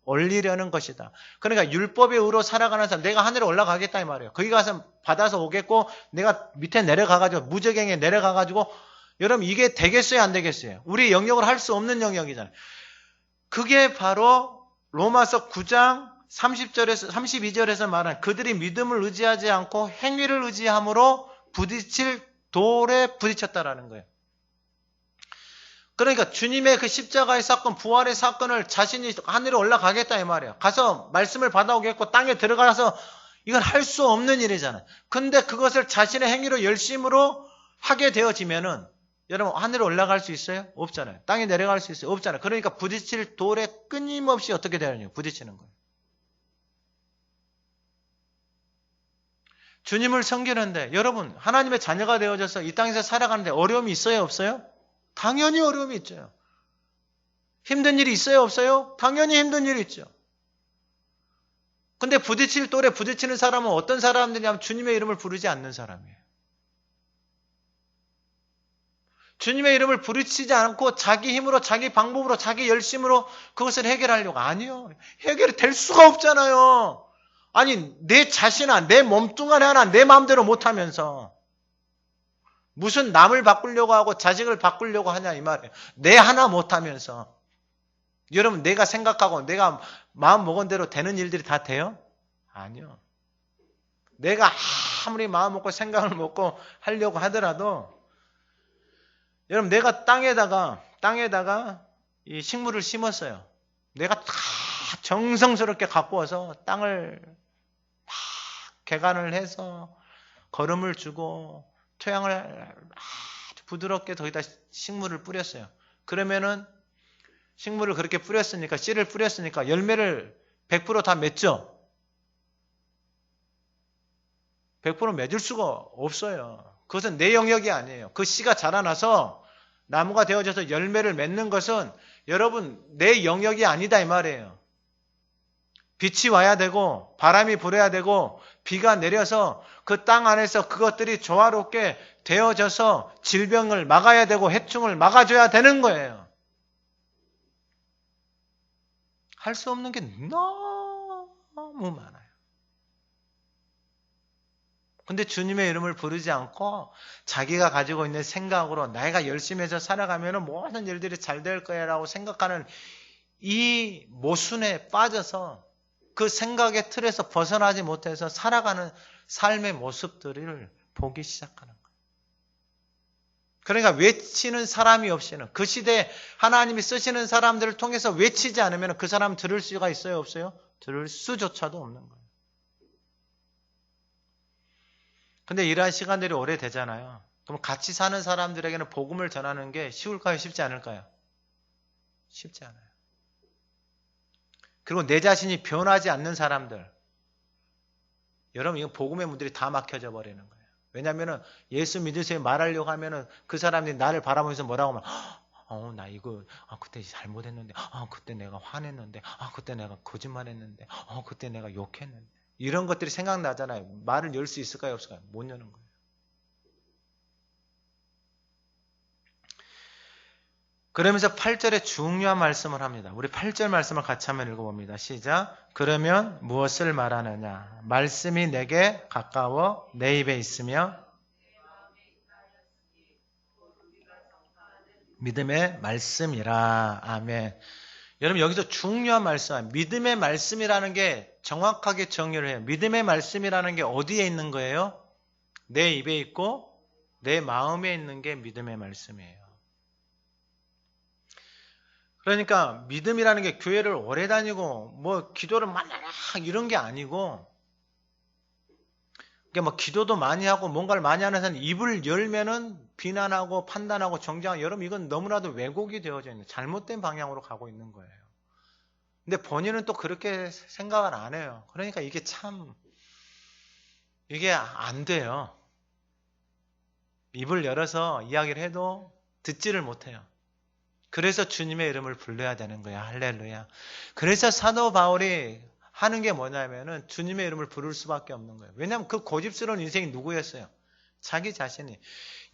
올리려는 것이다. 그러니까 율법의 의로 살아가는 사람, 내가 하늘에 올라가겠다 이 말이에요. 거기 가서 받아서 오겠고 내가 밑에 내려가가지고 무적행에 내려가가지고, 여러분 이게 되겠어요 안 되겠어요? 우리 영역을 할 수 없는 영역이잖아요. 그게 바로 로마서 9장 32절에서 말한 그들이 믿음을 의지하지 않고 행위를 의지함으로 부딪힐 돌에 부딪혔다라는 거예요. 그러니까 주님의 그 십자가의 사건, 부활의 사건을 자신이 하늘에 올라가겠다 이 말이에요. 가서 말씀을 받아오겠고 땅에 들어가서 이건 할 수 없는 일이잖아요. 근데 그것을 자신의 행위로 열심으로 하게 되어지면은 여러분 하늘에 올라갈 수 있어요? 없잖아요. 땅에 내려갈 수 있어요? 없잖아요. 그러니까 부딪힐 돌에 끊임없이 어떻게 되느냐? 부딪히는 거예요. 주님을 섬기는데 여러분 하나님의 자녀가 되어져서 이 땅에서 살아가는데 어려움이 있어요? 없어요? 당연히 어려움이 있죠. 힘든 일이 있어요? 없어요? 당연히 힘든 일이 있죠. 근데 부딪힐 돌에 부딪히는 사람은 어떤 사람들이냐면 주님의 이름을 부르지 않는 사람이에요. 주님의 이름을 부르치지 않고 자기 힘으로 자기 방법으로 자기 열심으로 그것을 해결하려고. 아니요. 해결이 될 수가 없잖아요. 아니 내 자신아 내 몸뚱아리 하나 내 마음대로 못하면서 무슨 남을 바꾸려고 하고 자식을 바꾸려고 하냐 이 말이에요. 내 하나 못하면서. 여러분 내가 생각하고 내가 마음 먹은 대로 되는 일들이 다 돼요? 아니요. 내가 아무리 마음 먹고 생각을 먹고 하려고 하더라도 여러분 내가 땅에다가 이 식물을 심었어요. 내가 다 정성스럽게 갖고 와서 땅을 막 개간을 해서 거름을 주고 토양을 아주 부드럽게 거기다 식물을 뿌렸어요. 그러면은 식물을 그렇게 뿌렸으니까 씨를 뿌렸으니까 열매를 100% 다 맺죠? 100% 맺을 수가 없어요. 그것은 내 영역이 아니에요. 그 씨가 자라나서 나무가 되어져서 열매를 맺는 것은 여러분 내 영역이 아니다 이 말이에요. 빛이 와야 되고 바람이 불어야 되고 비가 내려서 그 땅 안에서 그것들이 조화롭게 되어져서 질병을 막아야 되고 해충을 막아줘야 되는 거예요. 할 수 없는 게 너무 많아요. 근데 주님의 이름을 부르지 않고 자기가 가지고 있는 생각으로 내가 열심히 해서 살아가면 모든 일들이 잘 될 거야 라고 생각하는 이 모순에 빠져서 그 생각의 틀에서 벗어나지 못해서 살아가는 삶의 모습들을 보기 시작하는 거예요. 그러니까 외치는 사람이 없이는 그 시대에 하나님이 쓰시는 사람들을 통해서 외치지 않으면 그 사람 들을 수가 있어요? 없어요? 들을 수조차도 없는 거예요. 근데 이러한 시간들이 오래되잖아요. 그럼 같이 사는 사람들에게는 복음을 전하는 게 쉬울까요? 쉽지 않을까요? 쉽지 않아요. 그리고 내 자신이 변하지 않는 사람들. 여러분, 이거 복음의 문들이 다 막혀져 버리는 거예요. 왜냐하면 예수 믿으세요 말하려고 하면 그 사람들이 나를 바라보면서 뭐라고 하면 나 이거 그때 잘못했는데 그때 내가 화냈는데 그때 내가 거짓말했는데 그때 내가 욕했는데 이런 것들이 생각나잖아요. 말을 열 수 있을까요? 없을까요? 못 여는 거예요. 그러면서 8절에 중요한 말씀을 합니다. 우리 8절 말씀을 같이 한번 읽어봅니다. 시작. 그러면 무엇을 말하느냐? 말씀이 내게 가까워 내 입에 있으며 믿음의 말씀이라. 아멘. 여러분 여기서 중요한 말씀, 믿음의 말씀이라는 게 정확하게 정의를 해요. 믿음의 말씀이라는 게 어디에 있는 거예요? 내 입에 있고 내 마음에 있는 게 믿음의 말씀이에요. 그러니까 믿음이라는 게 교회를 오래 다니고 뭐 기도를 많이 하라 이런 게 아니고 그러니까 뭐 기도도 많이 하고 뭔가를 많이 하는 사람 입을 열면은 비난하고 판단하고 정죄하고 여러분 이건 너무나도 왜곡이 되어져 있는 잘못된 방향으로 가고 있는 거예요. 근데 본인은 또 그렇게 생각을 안 해요. 그러니까 이게 참 이게 안 돼요. 입을 열어서 이야기를 해도 듣지를 못해요. 그래서 주님의 이름을 불러야 되는 거야. 할렐루야. 그래서 사도 바울이 하는 게 뭐냐면은 주님의 이름을 부를 수밖에 없는 거예요. 왜냐하면 그 고집스러운 인생이 누구였어요? 자기 자신이.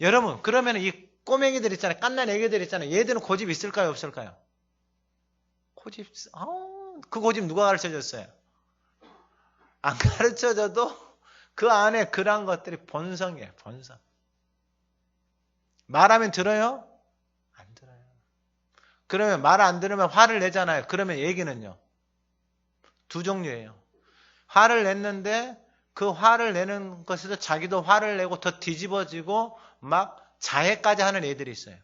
여러분 그러면 이 꼬맹이들 있잖아요. 깐난 애기들 있잖아요. 얘들은 고집 있을까요? 없을까요? 고집, 그 고집 누가 가르쳐줬어요? 안 가르쳐줘도 그 안에 그런 것들이 본성이에요. 본성. 말하면 들어요? 안 들어요. 그러면 말 안 들으면 화를 내잖아요. 그러면 얘기는요. 두 종류예요. 화를 냈는데 그 화를 내는 것에서 자기도 화를 내고 더 뒤집어지고 막 자해까지 하는 애들이 있어요.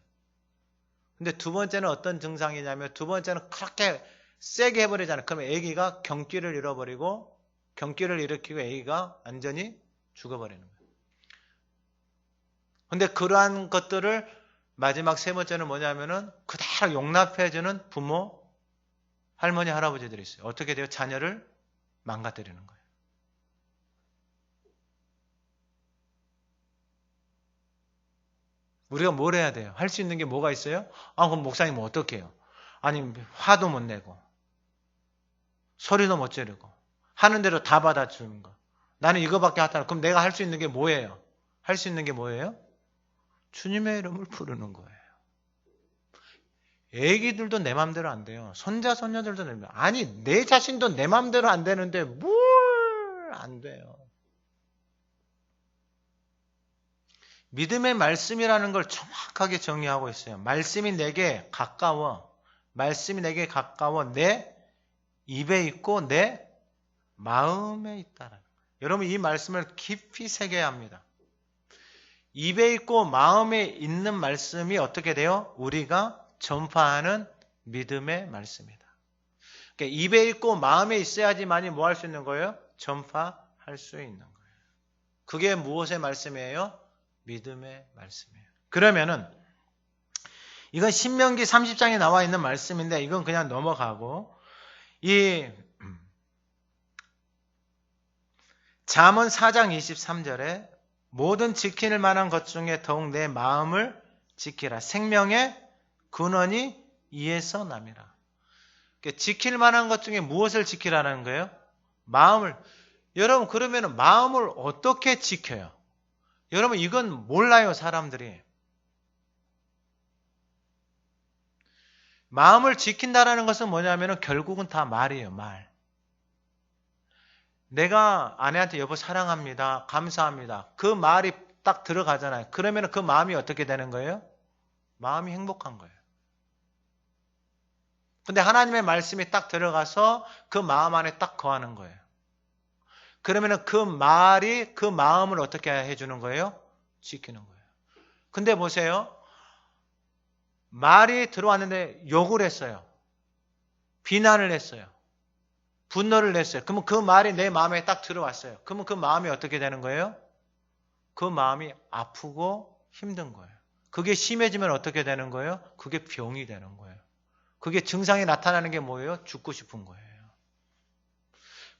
근데 두 번째는 어떤 증상이냐면 두 번째는 그렇게 세게 해버리잖아요. 그러면 애기가 경기를 잃어버리고 경기를 일으키고 A가 완전히 죽어버리는 거예요. 근데 그러한 것들을 마지막 세 번째는 뭐냐면은 그대로 용납해주는 부모, 할머니, 할아버지들이 있어요. 어떻게 돼요? 자녀를 망가뜨리는 거예요. 우리가 뭘 해야 돼요? 할 수 있는 게 뭐가 있어요? 그럼 목사님 어떻게 해요? 아니, 화도 못 내고, 소리도 못 지르고, 하는 대로 다 받아주는 거. 나는 이거밖에 하다. 그럼 내가 할 수 있는 게 뭐예요? 할 수 있는 게 뭐예요? 주님의 이름을 부르는 거예요. 애기들도 내 맘대로 안 돼요. 손자, 손녀들도 내 맘대로. 아니, 내 자신도 내 맘대로 안 되는데 뭘 안 돼요. 믿음의 말씀이라는 걸 정확하게 정의하고 있어요. 말씀이 내게 가까워. 말씀이 내게 가까워. 내 입에 있고 내 마음에 있다라는 거예요. 여러분 이 말씀을 깊이 새겨야 합니다. 입에 있고 마음에 있는 말씀이 어떻게 돼요? 우리가 전파하는 믿음의 말씀이다. 그러니까 입에 있고 마음에 있어야지만이 뭐 할 수 있는 거예요? 전파할 수 있는 거예요. 그게 무엇의 말씀이에요? 믿음의 말씀이에요. 그러면은 이건 신명기 30장에 나와 있는 말씀인데 이건 그냥 넘어가고 이 잠언 4장 23절에 모든 지킬 만한 것 중에 더욱 내 마음을 지키라. 생명의 근원이 이에서 남이라. 그러니까 지킬 만한 것 중에 무엇을 지키라는 거예요? 마음을. 여러분 그러면 마음을 어떻게 지켜요? 여러분 이건 몰라요 사람들이. 마음을 지킨다라는 것은 뭐냐면 결국은 다 말이에요. 말. 내가 아내한테 여보 사랑합니다. 감사합니다. 그 말이 딱 들어가잖아요. 그러면 그 마음이 어떻게 되는 거예요? 마음이 행복한 거예요. 근데 하나님의 말씀이 딱 들어가서 그 마음 안에 딱 거하는 거예요. 그러면 그 말이 그 마음을 어떻게 해주는 거예요? 지키는 거예요. 근데 보세요. 말이 들어왔는데 욕을 했어요. 비난을 했어요. 분노를 냈어요. 그러면 그 말이 내 마음에 딱 들어왔어요. 그러면 그 마음이 어떻게 되는 거예요? 그 마음이 아프고 힘든 거예요. 그게 심해지면 어떻게 되는 거예요? 그게 병이 되는 거예요. 그게 증상이 나타나는 게 뭐예요? 죽고 싶은 거예요.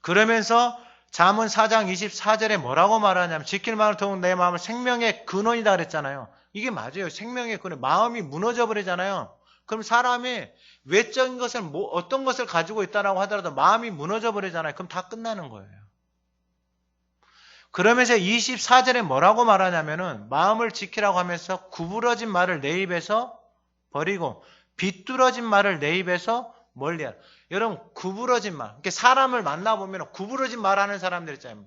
그러면서 잠언 4장 24절에 뭐라고 말하냐면 지킬 마음을 더욱 내 마음을 생명의 근원이다 그랬잖아요. 이게 맞아요. 생명의 근원. 마음이 무너져 버리잖아요. 그럼 사람이 외적인 것을 어떤 것을 가지고 있다라고 하더라도 마음이 무너져 버리잖아요. 그럼 다 끝나는 거예요. 그러면서 24절에 뭐라고 말하냐면은 마음을 지키라고 하면서 구부러진 말을 내 입에서 버리고 비뚤어진 말을 내 입에서 멀리하라. 여러분 구부러진 말. 그러니까 사람을 만나보면 구부러진 말하는 사람들 있잖아요.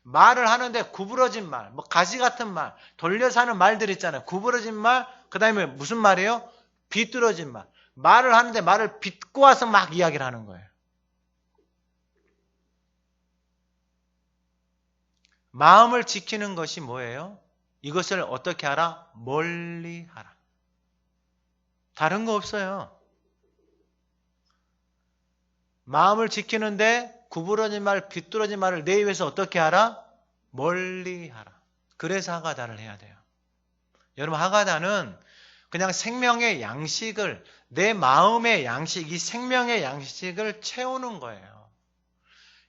말을 하는데 구부러진 말, 뭐 가시 같은 말, 돌려서 하는 말들 있잖아요. 구부러진 말, 그 다음에 무슨 말이에요? 비뚤어진 말. 말을 하는데 말을 빚고 와서 막 이야기를 하는 거예요. 마음을 지키는 것이 뭐예요? 이것을 어떻게 하라? 멀리 하라. 다른 거 없어요. 마음을 지키는데 구부러진 말, 비뚤어진 말을 내 입에서 어떻게 하라? 멀리 하라. 그래서 하가다를 해야 돼요. 여러분 하가다는 그냥 생명의 양식을 내 마음의 양식, 이 생명의 양식을 채우는 거예요.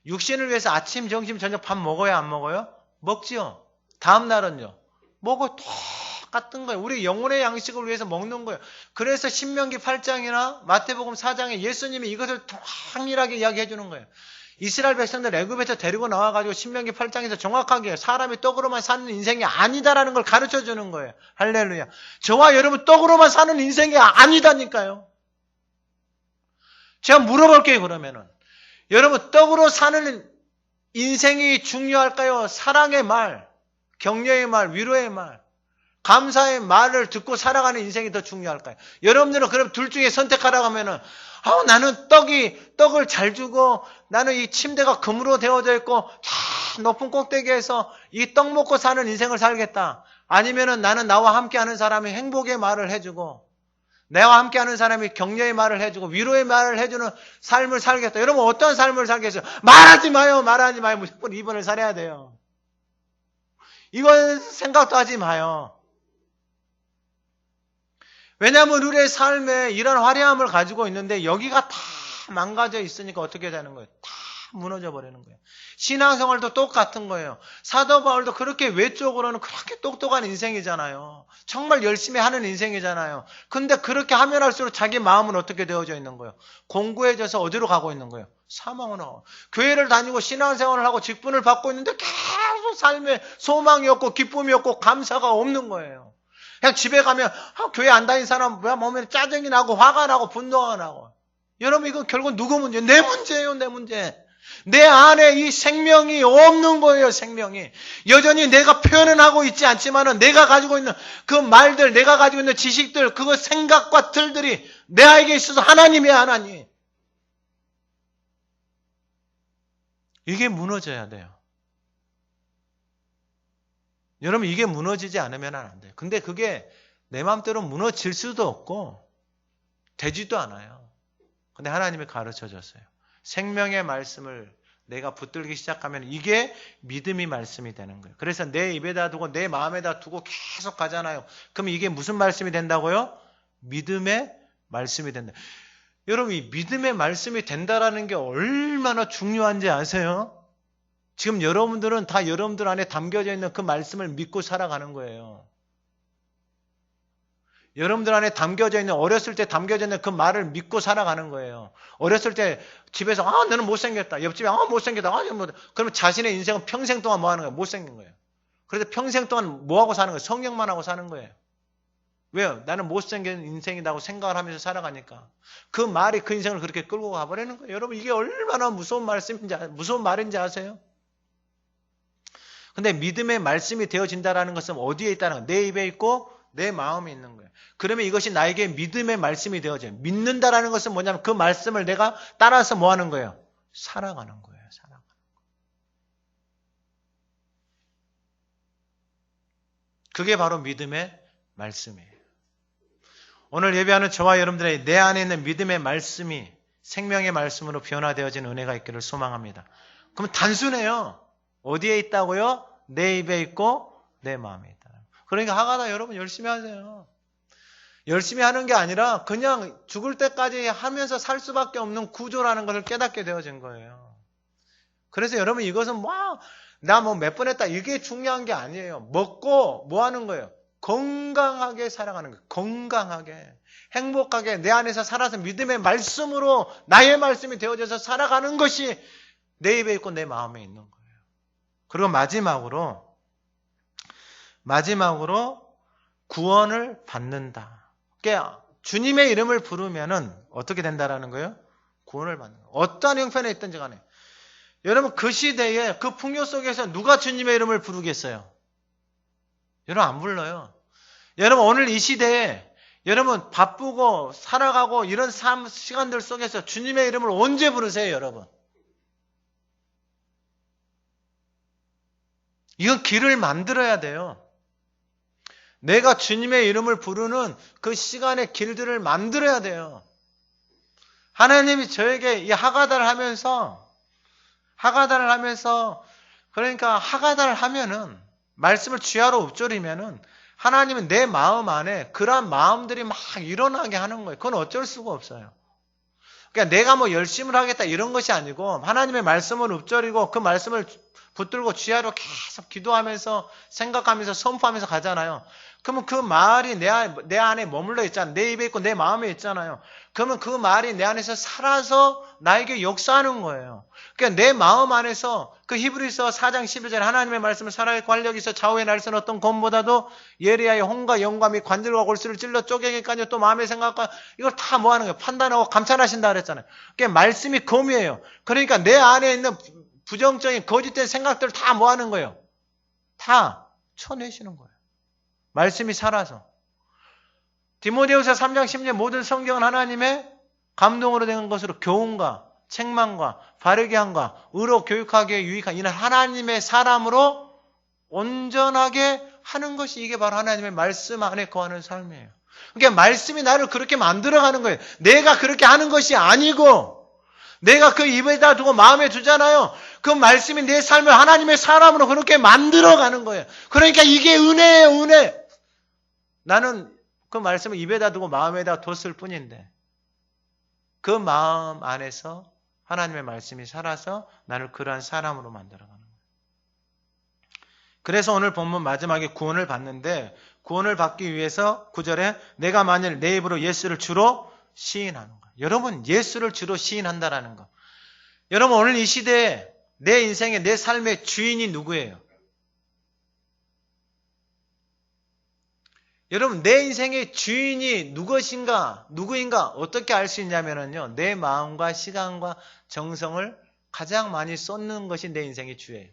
육신을 위해서 아침, 점심, 저녁 밥 먹어야 안 먹어요? 먹지요. 다음 날은요. 먹어 똑같은 거예요. 우리 영혼의 양식을 위해서 먹는 거예요. 그래서 신명기 8장이나 마태복음 4장에 예수님이 이것을 동일하게 이야기해 주는 거예요. 이스라엘 백성들 애굽에서 데리고 나와가지고 신명기 8장에서 정확하게 사람이 떡으로만 사는 인생이 아니다라는 걸 가르쳐 주는 거예요. 할렐루야. 저와 여러분 떡으로만 사는 인생이 아니다니까요. 제가 물어볼게요 그러면은. 여러분 떡으로 사는 인생이 중요할까요? 사랑의 말, 격려의 말, 위로의 말, 감사의 말을 듣고 살아가는 인생이 더 중요할까요? 여러분들은 그럼 둘 중에 선택하라고 하면은 나는 떡을 잘 주고 나는 이 침대가 금으로 되어져 있고 저 높은 꼭대기에서 이 떡 먹고 사는 인생을 살겠다. 아니면은 나는 나와 함께하는 사람이 행복의 말을 해주고 내와 함께하는 사람이 격려의 말을 해주고 위로의 말을 해주는 삶을 살겠다. 여러분 어떤 삶을 살겠어요? 말하지 마요. 말하지 마요. 무조건 입원을 살아야 돼요. 이건 생각도 하지 마요. 왜냐하면 우리의 삶에 이런 화려함을 가지고 있는데 여기가 다 망가져 있으니까 어떻게 되는 거예요? 다 무너져 버리는 거예요. 신앙생활도 똑같은 거예요. 사도 바울도 그렇게 외적으로는 그렇게 똑똑한 인생이잖아요. 정말 열심히 하는 인생이잖아요. 근데 그렇게 하면 할수록 자기 마음은 어떻게 되어져 있는 거예요? 공고해져서 어디로 가고 있는 거예요? 사망으로 가고. 교회를 다니고 신앙생활을 하고 직분을 받고 있는데 계속 삶에 소망이 없고 기쁨이 없고 감사가 없는 거예요. 그냥 집에 가면 교회 안 다닌 사람 보면 짜증이 나고 화가 나고 분노가 나고. 여러분 이거 결국 누구 문제예요? 내 문제예요. 내 문제. 내 안에 이 생명이 없는 거예요. 생명이. 여전히 내가 표현은 하고 있지 않지만은 내가 가지고 있는 그 말들, 내가 가지고 있는 지식들, 그 생각과 틀들이 내에게 있어서 하나님이야. 하나님. 이게 무너져야 돼요. 여러분 이게 무너지지 않으면 안 돼요. 근데 그게 내 마음대로 무너질 수도 없고 되지도 않아요. 근데 하나님이 가르쳐 줬어요. 생명의 말씀을 내가 붙들기 시작하면 이게 믿음이 말씀이 되는 거예요. 그래서 내 입에다 두고 내 마음에다 두고 계속 가잖아요. 그럼 이게 무슨 말씀이 된다고요? 믿음의 말씀이 된다. 여러분 이 믿음의 말씀이 된다라는 게 얼마나 중요한지 아세요? 지금 여러분들은 다 여러분들 안에 담겨져 있는 그 말씀을 믿고 살아가는 거예요. 여러분들 안에 담겨져 있는 어렸을 때 담겨져 있는 그 말을 믿고 살아가는 거예요. 어렸을 때 집에서 너는 못생겼다. 옆집에 못생겼다. 그러면 자신의 인생은 평생 동안 뭐 하는 거예요? 못생긴 거예요. 그래서 평생 동안 뭐 하고 사는 거예요? 성령만 하고 사는 거예요. 왜요? 나는 못생긴 인생이라고 생각을 하면서 살아가니까. 그 말이 그 인생을 그렇게 끌고 가버리는 거예요. 여러분 이게 얼마나 무서운 말인지 아세요? 근데 믿음의 말씀이 되어진다는 것은 어디에 있다는 거예요? 내 입에 있고 내 마음에 있는 거예요. 그러면 이것이 나에게 믿음의 말씀이 되어져요. 믿는다라는 것은 뭐냐면 그 말씀을 내가 따라서 뭐 하는 거예요? 살아가는 거예요. 살아가는 거예요. 그게 바로 믿음의 말씀이에요. 오늘 예배하는 저와 여러분들의 내 안에 있는 믿음의 말씀이 생명의 말씀으로 변화되어진 은혜가 있기를 소망합니다. 그럼 단순해요. 어디에 있다고요? 내 입에 있고 내 마음에 있다. 그러니까 하가다 여러분 열심히 하세요. 열심히 하는 게 아니라 그냥 죽을 때까지 하면서 살 수밖에 없는 구조라는 것을 깨닫게 되어진 거예요. 그래서 여러분 이것은 나 몇 번 했다 이게 중요한 게 아니에요. 먹고 뭐 하는 거예요? 건강하게 살아가는 거예요. 건강하게 행복하게 내 안에서 살아서 믿음의 말씀으로 나의 말씀이 되어져서 살아가는 것이 내 입에 있고 내 마음에 있는 거예요. 그리고 마지막으로 구원을 받는다. 그러니까 주님의 이름을 부르면은 어떻게 된다라는 거예요? 구원을 받는 거예요. 어떠한 형편에 있든지 간에. 여러분 그 시대에 그 풍요 속에서 누가 주님의 이름을 부르겠어요? 여러분 안 불러요. 여러분 오늘 이 시대에 여러분 바쁘고 살아가고 이런 시간들 속에서 주님의 이름을 언제 부르세요, 여러분? 이건 길을 만들어야 돼요. 내가 주님의 이름을 부르는 그 시간의 길들을 만들어야 돼요. 하나님이 저에게 이 하가다를 하면서 그러니까 하가다를 하면은 말씀을 쥐하로 읊조리면은 하나님은 내 마음 안에 그러한 마음들이 막 일어나게 하는 거예요. 그건 어쩔 수가 없어요. 그러니까 내가 뭐 열심을 하겠다 이런 것이 아니고 하나님의 말씀을 읊조리고 그 말씀을 붙들고 쥐하로 계속 기도하면서 생각하면서 선포하면서 가잖아요. 그러면 그 말이 내 안에 머물러 있잖아요. 내 입에 있고 내 마음에 있잖아요. 그러면 그 말이 내 안에서 살아서 나에게 역사하는 거예요. 그러니까 내 마음 안에서 그 히브리서 4장 11절에 하나님의 말씀을 살아의 관력이 있어 좌우의 날선 어떤 검보다도 예리하여 혼과 영과 및 관절과 골수를 찔러 쪼개기까지 또 마음의 생각과 이걸 다 뭐 하는 거예요? 판단하고 감찰하신다 그랬잖아요. 그러니까 말씀이 검이에요. 그러니까 내 안에 있는 부정적인 거짓된 생각들을 다 뭐 하는 거예요? 다 쳐내시는 거예요. 말씀이 살아서. 디모데후서 3장 10절 모든 성경은 하나님의 감동으로 된 것으로 교훈과 책망과 바르게 함과 의로 교육하기에 유익한 이는 하나님의 사람으로 온전하게 하는 것이 이게 바로 하나님의 말씀 안에 거하는 삶이에요. 그러니까 말씀이 나를 그렇게 만들어가는 거예요. 내가 그렇게 하는 것이 아니고 내가 그 입에다 두고 마음에 두잖아요. 그 말씀이 내 삶을 하나님의 사람으로 그렇게 만들어가는 거예요. 그러니까 이게 은혜예요, 은혜. 나는 그 말씀을 입에다 두고 마음에다 뒀을 뿐인데 그 마음 안에서 하나님의 말씀이 살아서 나를 그러한 사람으로 만들어가는 거예요. 그래서 오늘 본문 마지막에 구원을 받는데 구원을 받기 위해서 9절에 내가 만일 내 입으로 예수를 주로 시인하는 거예요. 여러분 예수를 주로 시인한다라는 거. 여러분 오늘 이 시대에 내 인생의 내 삶의 주인이 누구예요? 여러분 내 인생의 주인이 누구인가 어떻게 알 수 있냐면요. 내 마음과 시간과 정성을 가장 많이 쏟는 것이 내 인생의 주예요.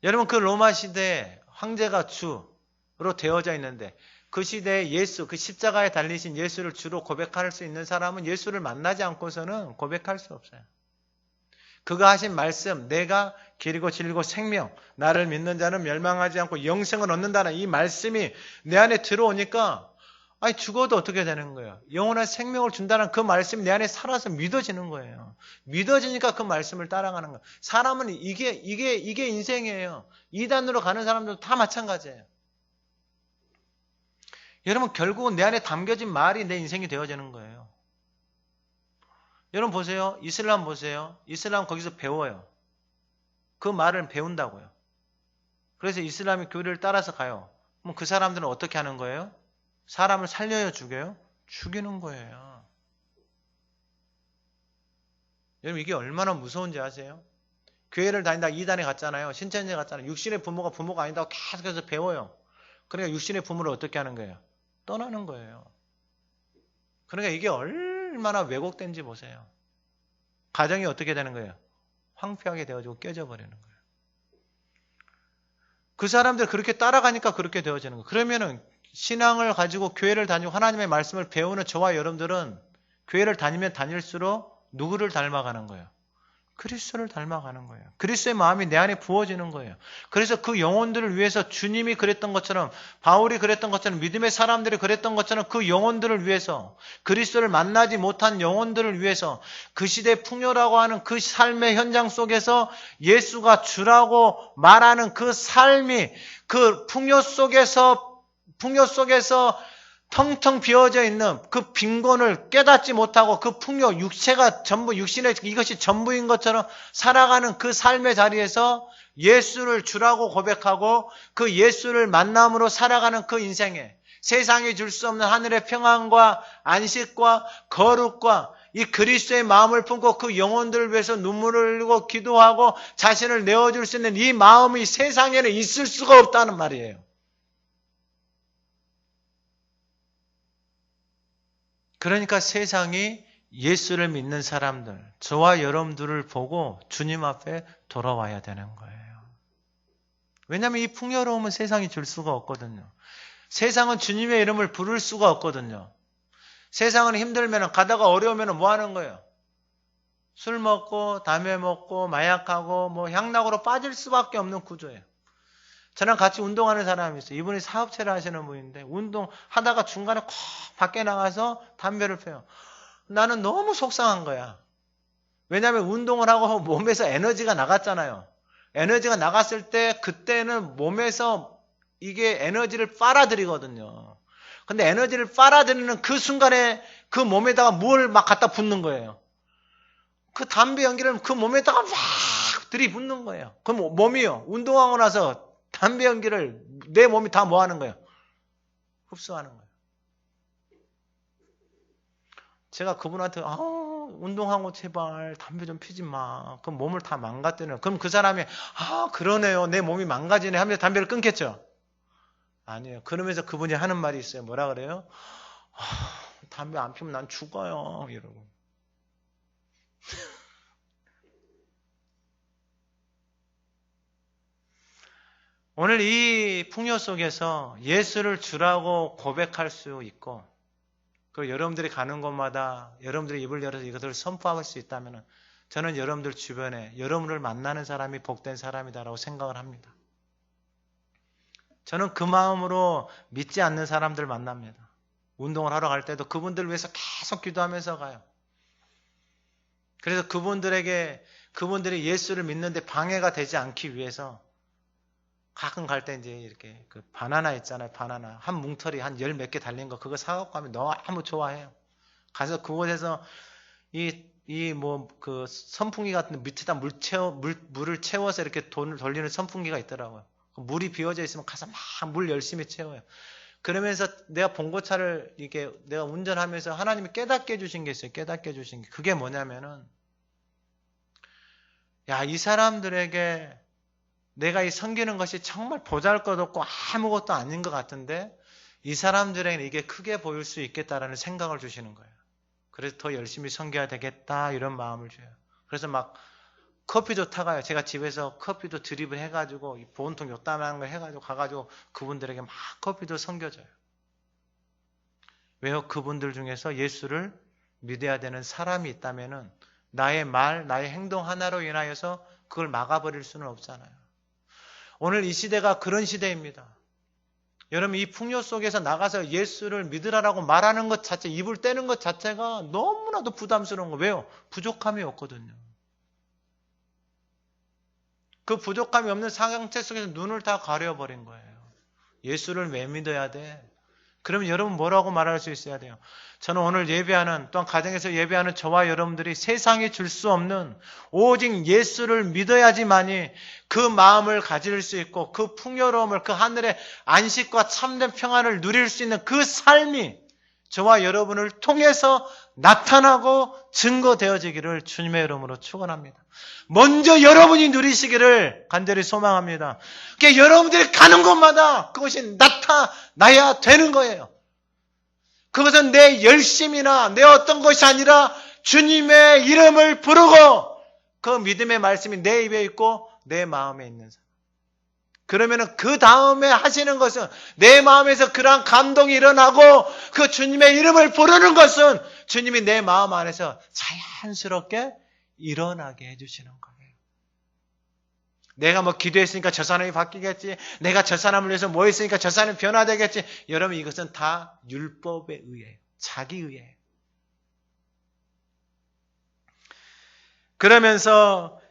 여러분 그 로마 시대에 황제가 주로 되어져 있는데 그 시대에 예수, 그 십자가에 달리신 예수를 주로 고백할 수 있는 사람은 예수를 만나지 않고서는 고백할 수 없어요. 그가 하신 말씀, 내가 길이고 진리고 생명, 나를 믿는 자는 멸망하지 않고 영생을 얻는다는 이 말씀이 내 안에 들어오니까 아니 죽어도 어떻게 되는 거예요? 영원한 생명을 준다는 그 말씀이 내 안에 살아서 믿어지는 거예요. 믿어지니까 그 말씀을 따라가는 거예요. 사람은 이게 인생이에요. 이단으로 가는 사람들도 다 마찬가지예요. 여러분 결국은 내 안에 담겨진 말이 내 인생이 되어지는 거예요. 여러분 보세요. 이슬람 보세요. 이슬람 거기서 배워요. 그 말을 배운다고요. 그래서 이슬람이 교리를 따라서 가요. 그럼 그 사람들은 어떻게 하는 거예요? 사람을 살려요? 죽여요? 죽이는 거예요. 여러분 이게 얼마나 무서운지 아세요? 교회를 다닌다 이단에 갔잖아요. 신천지에 갔잖아요. 육신의 부모가 아니다고 계속해서 배워요. 그러니까 육신의 부모를 어떻게 하는 거예요? 떠나는 거예요. 그러니까 이게 얼마나 왜곡된지 보세요. 가정이 어떻게 되는 거예요? 황폐하게 되어지고 깨져버리는 거예요. 그 사람들 그렇게 따라가니까 그렇게 되어지는 거예요. 그러면은 신앙을 가지고 교회를 다니고 하나님의 말씀을 배우는 저와 여러분들은 교회를 다니면 다닐수록 누구를 닮아가는 거예요? 그리스도를 닮아가는 거예요. 그리스도의 마음이 내 안에 부어지는 거예요. 그래서 그 영혼들을 위해서 주님이 그랬던 것처럼 바울이 그랬던 것처럼 믿음의 사람들이 그랬던 것처럼 그 영혼들을 위해서 그리스도를 만나지 못한 영혼들을 위해서 그 시대 풍요라고 하는 그 삶의 현장 속에서 예수가 주라고 말하는 그 삶이 그 풍요 속에서 텅텅 비어져 있는 그 빈곤을 깨닫지 못하고 그 풍요, 육체가 전부, 육신의 이것이 전부인 것처럼 살아가는 그 삶의 자리에서 예수를 주라고 고백하고 그 예수를 만남으로 살아가는 그 인생에 세상이 줄 수 없는 하늘의 평안과 안식과 거룩과 이 그리스도의 마음을 품고 그 영혼들을 위해서 눈물을 흘리고 기도하고 자신을 내어줄 수 있는 이 마음이 세상에는 있을 수가 없다는 말이에요. 그러니까 세상이 예수를 믿는 사람들, 저와 여러분들을 보고 주님 앞에 돌아와야 되는 거예요. 왜냐하면 이 풍요로움은 세상이 줄 수가 없거든요. 세상은 주님의 이름을 부를 수가 없거든요. 세상은 힘들면 가다가 어려우면 뭐 하는 거예요? 술 먹고 담배 먹고 마약하고 뭐 향락으로 빠질 수밖에 없는 구조예요. 저랑 같이 운동하는 사람이 있어요. 이분이 사업체를 하시는 분인데 운동하다가 중간에 콕 밖에 나가서 담배를 펴요. 나는 너무 속상한 거야. 왜냐하면 운동을 하고 몸에서 에너지가 나갔잖아요. 에너지가 나갔을 때 그때는 몸에서 이게 에너지를 빨아들이거든요. 근데 에너지를 빨아들이는 그 순간에 그 몸에다가 뭘 막 갖다 붓는 거예요. 그 담배 연기를 그 몸에다가 막 들이붓는 거예요. 그럼 몸이요. 운동하고 나서 담배 연기를 내 몸이 다 뭐 하는 거예요? 흡수하는 거예요. 제가 그분한테 운동하고 제발 담배 좀 피지 마. 그럼 몸을 다 망가뜨려. 그럼 그 사람이 그러네요. 내 몸이 망가지네 하면서 담배를 끊겠죠? 아니에요. 그러면서 그분이 하는 말이 있어요. 뭐라 그래요? 담배 안 피우면 난 죽어요. 이러고. 오늘 이 풍요 속에서 예수를 주라고 고백할 수 있고 그리고 여러분들이 가는 곳마다 여러분들이 입을 열어서 이것을 선포할 수 있다면 저는 여러분들 주변에 여러분을 만나는 사람이 복된 사람이다라고 생각을 합니다. 저는 그 마음으로 믿지 않는 사람들 만납니다. 운동을 하러 갈 때도 그분들 위해서 계속 기도하면서 가요. 그래서 그분들이 예수를 믿는데 방해가 되지 않기 위해서 가끔 갈 때 이제 이렇게 그 바나나 있잖아요. 바나나. 한 뭉털이 한 열 몇 개 달린 거 그거 사갖고 가면 너무 좋아해요. 가서 그곳에서 그 선풍기 같은 밑에다 물을 채워서 이렇게 돈을 돌리는 선풍기가 있더라고요. 물이 비워져 있으면 가서 막 물 열심히 채워요. 그러면서 내가 봉고차를 이렇게 내가 운전하면서 하나님이 깨닫게 해주신 게 있어요. 깨닫게 해주신 게. 그게 뭐냐면은, 야, 이 사람들에게 내가 이 섬기는 것이 정말 보잘것없고 아무것도 아닌 것 같은데, 이 사람들에게는 이게 크게 보일 수 있겠다라는 생각을 주시는 거예요. 그래서 더 열심히 섬겨야 되겠다, 이런 마음을 줘요. 그래서 막 커피도 타가요. 제가 집에서 커피도 드립을 해가지고 보온통 요따만한 거 해가지고 가가지고 그분들에게 막 커피도 섬겨줘요. 왜요? 그분들 중에서 예수를 믿어야 되는 사람이 있다면은 나의 말, 나의 행동 하나로 인하여서 그걸 막아버릴 수는 없잖아요. 오늘 이 시대가 그런 시대입니다. 여러분, 이 풍요 속에서 나가서 예수를 믿으라라고 말하는 것 자체, 입을 떼는 것 자체가 너무나도 부담스러운 거예요. 왜요? 부족함이 없거든요. 그 부족함이 없는 상태 속에서 눈을 다 가려버린 거예요. 예수를 왜 믿어야 돼? 그러면 여러분 뭐라고 말할 수 있어야 돼요? 저는 오늘 예배하는, 또한 가정에서 예배하는 저와 여러분들이 세상이 줄 수 없는 오직 예수를 믿어야지만이 그 마음을 가질 수 있고 그 풍요로움을, 그 하늘의 안식과 참된 평안을 누릴 수 있는 그 삶이 저와 여러분을 통해서 나타나고 증거되어지기를 주님의 이름으로 축원합니다. 먼저 여러분이 누리시기를 간절히 소망합니다. 그러니까 여러분들이 가는 곳마다 그것이 나타나야 되는 거예요. 그것은 내 열심이나 내 어떤 것이 아니라 주님의 이름을 부르고 그 믿음의 말씀이 내 입에 있고 내 마음에 있는 사람. 그러면은 그 다음에 하시는 것은 내 마음에서 그러한 감동이 일어나고 그 주님의 이름을 부르는 것은 주님이 내 마음 안에서 자연스럽게 일어나게 해주시는 거예요. 내가 뭐 기도했으니까 저 사람이 바뀌겠지. 내가 저 사람을 위해서 뭐 했으니까 저 사람이 변화되겠지. 여러분, 이것은 다 율법에 의해요. 자기 의해요. 그러면서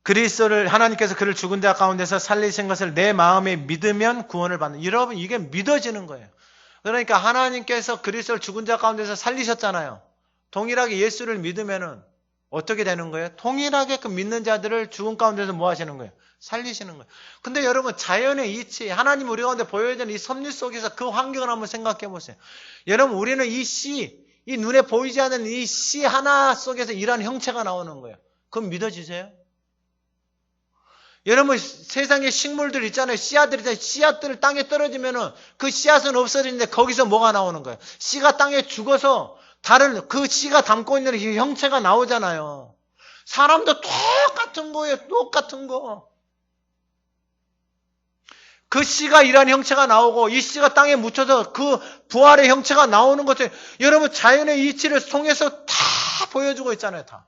그리스도를, 하나님께서 그를 죽은 자 가운데서 살리신 것을 내 마음에 믿으면 구원을 받는. 여러분, 이게 믿어지는 거예요. 그러니까 하나님께서 그리스도를 죽은 자 가운데서 살리셨잖아요. 동일하게 예수를 믿으면은 어떻게 되는 거예요? 동일하게 그 믿는 자들을 죽은 가운데서 뭐 하시는 거예요? 살리시는 거예요. 근데 여러분, 자연의 이치, 하나님 우리 가운데 보여지는 이 섭리 속에서 그 환경을 한번 생각해 보세요. 여러분, 우리는 이 눈에 보이지 않는 이 씨 하나 속에서 이러한 형체가 나오는 거예요. 그럼 믿어지세요? 여러분, 세상에 식물들 있잖아요. 씨앗들 있잖아요. 씨앗들 땅에 떨어지면은 그 씨앗은 없어지는데 거기서 뭐가 나오는 거예요? 씨가 땅에 죽어서 다른 그 씨가 담고 있는 이 형체가 나오잖아요. 사람도 똑같은 거예요. 똑같은 거. 그 씨가 이러한 형체가 나오고 이 씨가 땅에 묻혀서 그 부활의 형체가 나오는 것들, 여러분, 자연의 이치를 통해서 다 보여주고 있잖아요. 다.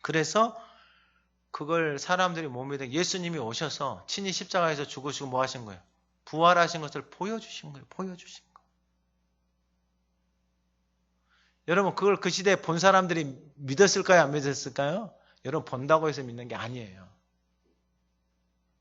그래서 그걸 사람들이 못 믿어. 예수님이 오셔서 친히 십자가에서 죽으시고 뭐 하신 거예요? 부활하신 것을 보여주신 거예요. 보여주신 거예요. 여러분, 그걸 그 시대에 본 사람들이 믿었을까요? 안 믿었을까요? 여러분, 본다고 해서 믿는 게 아니에요.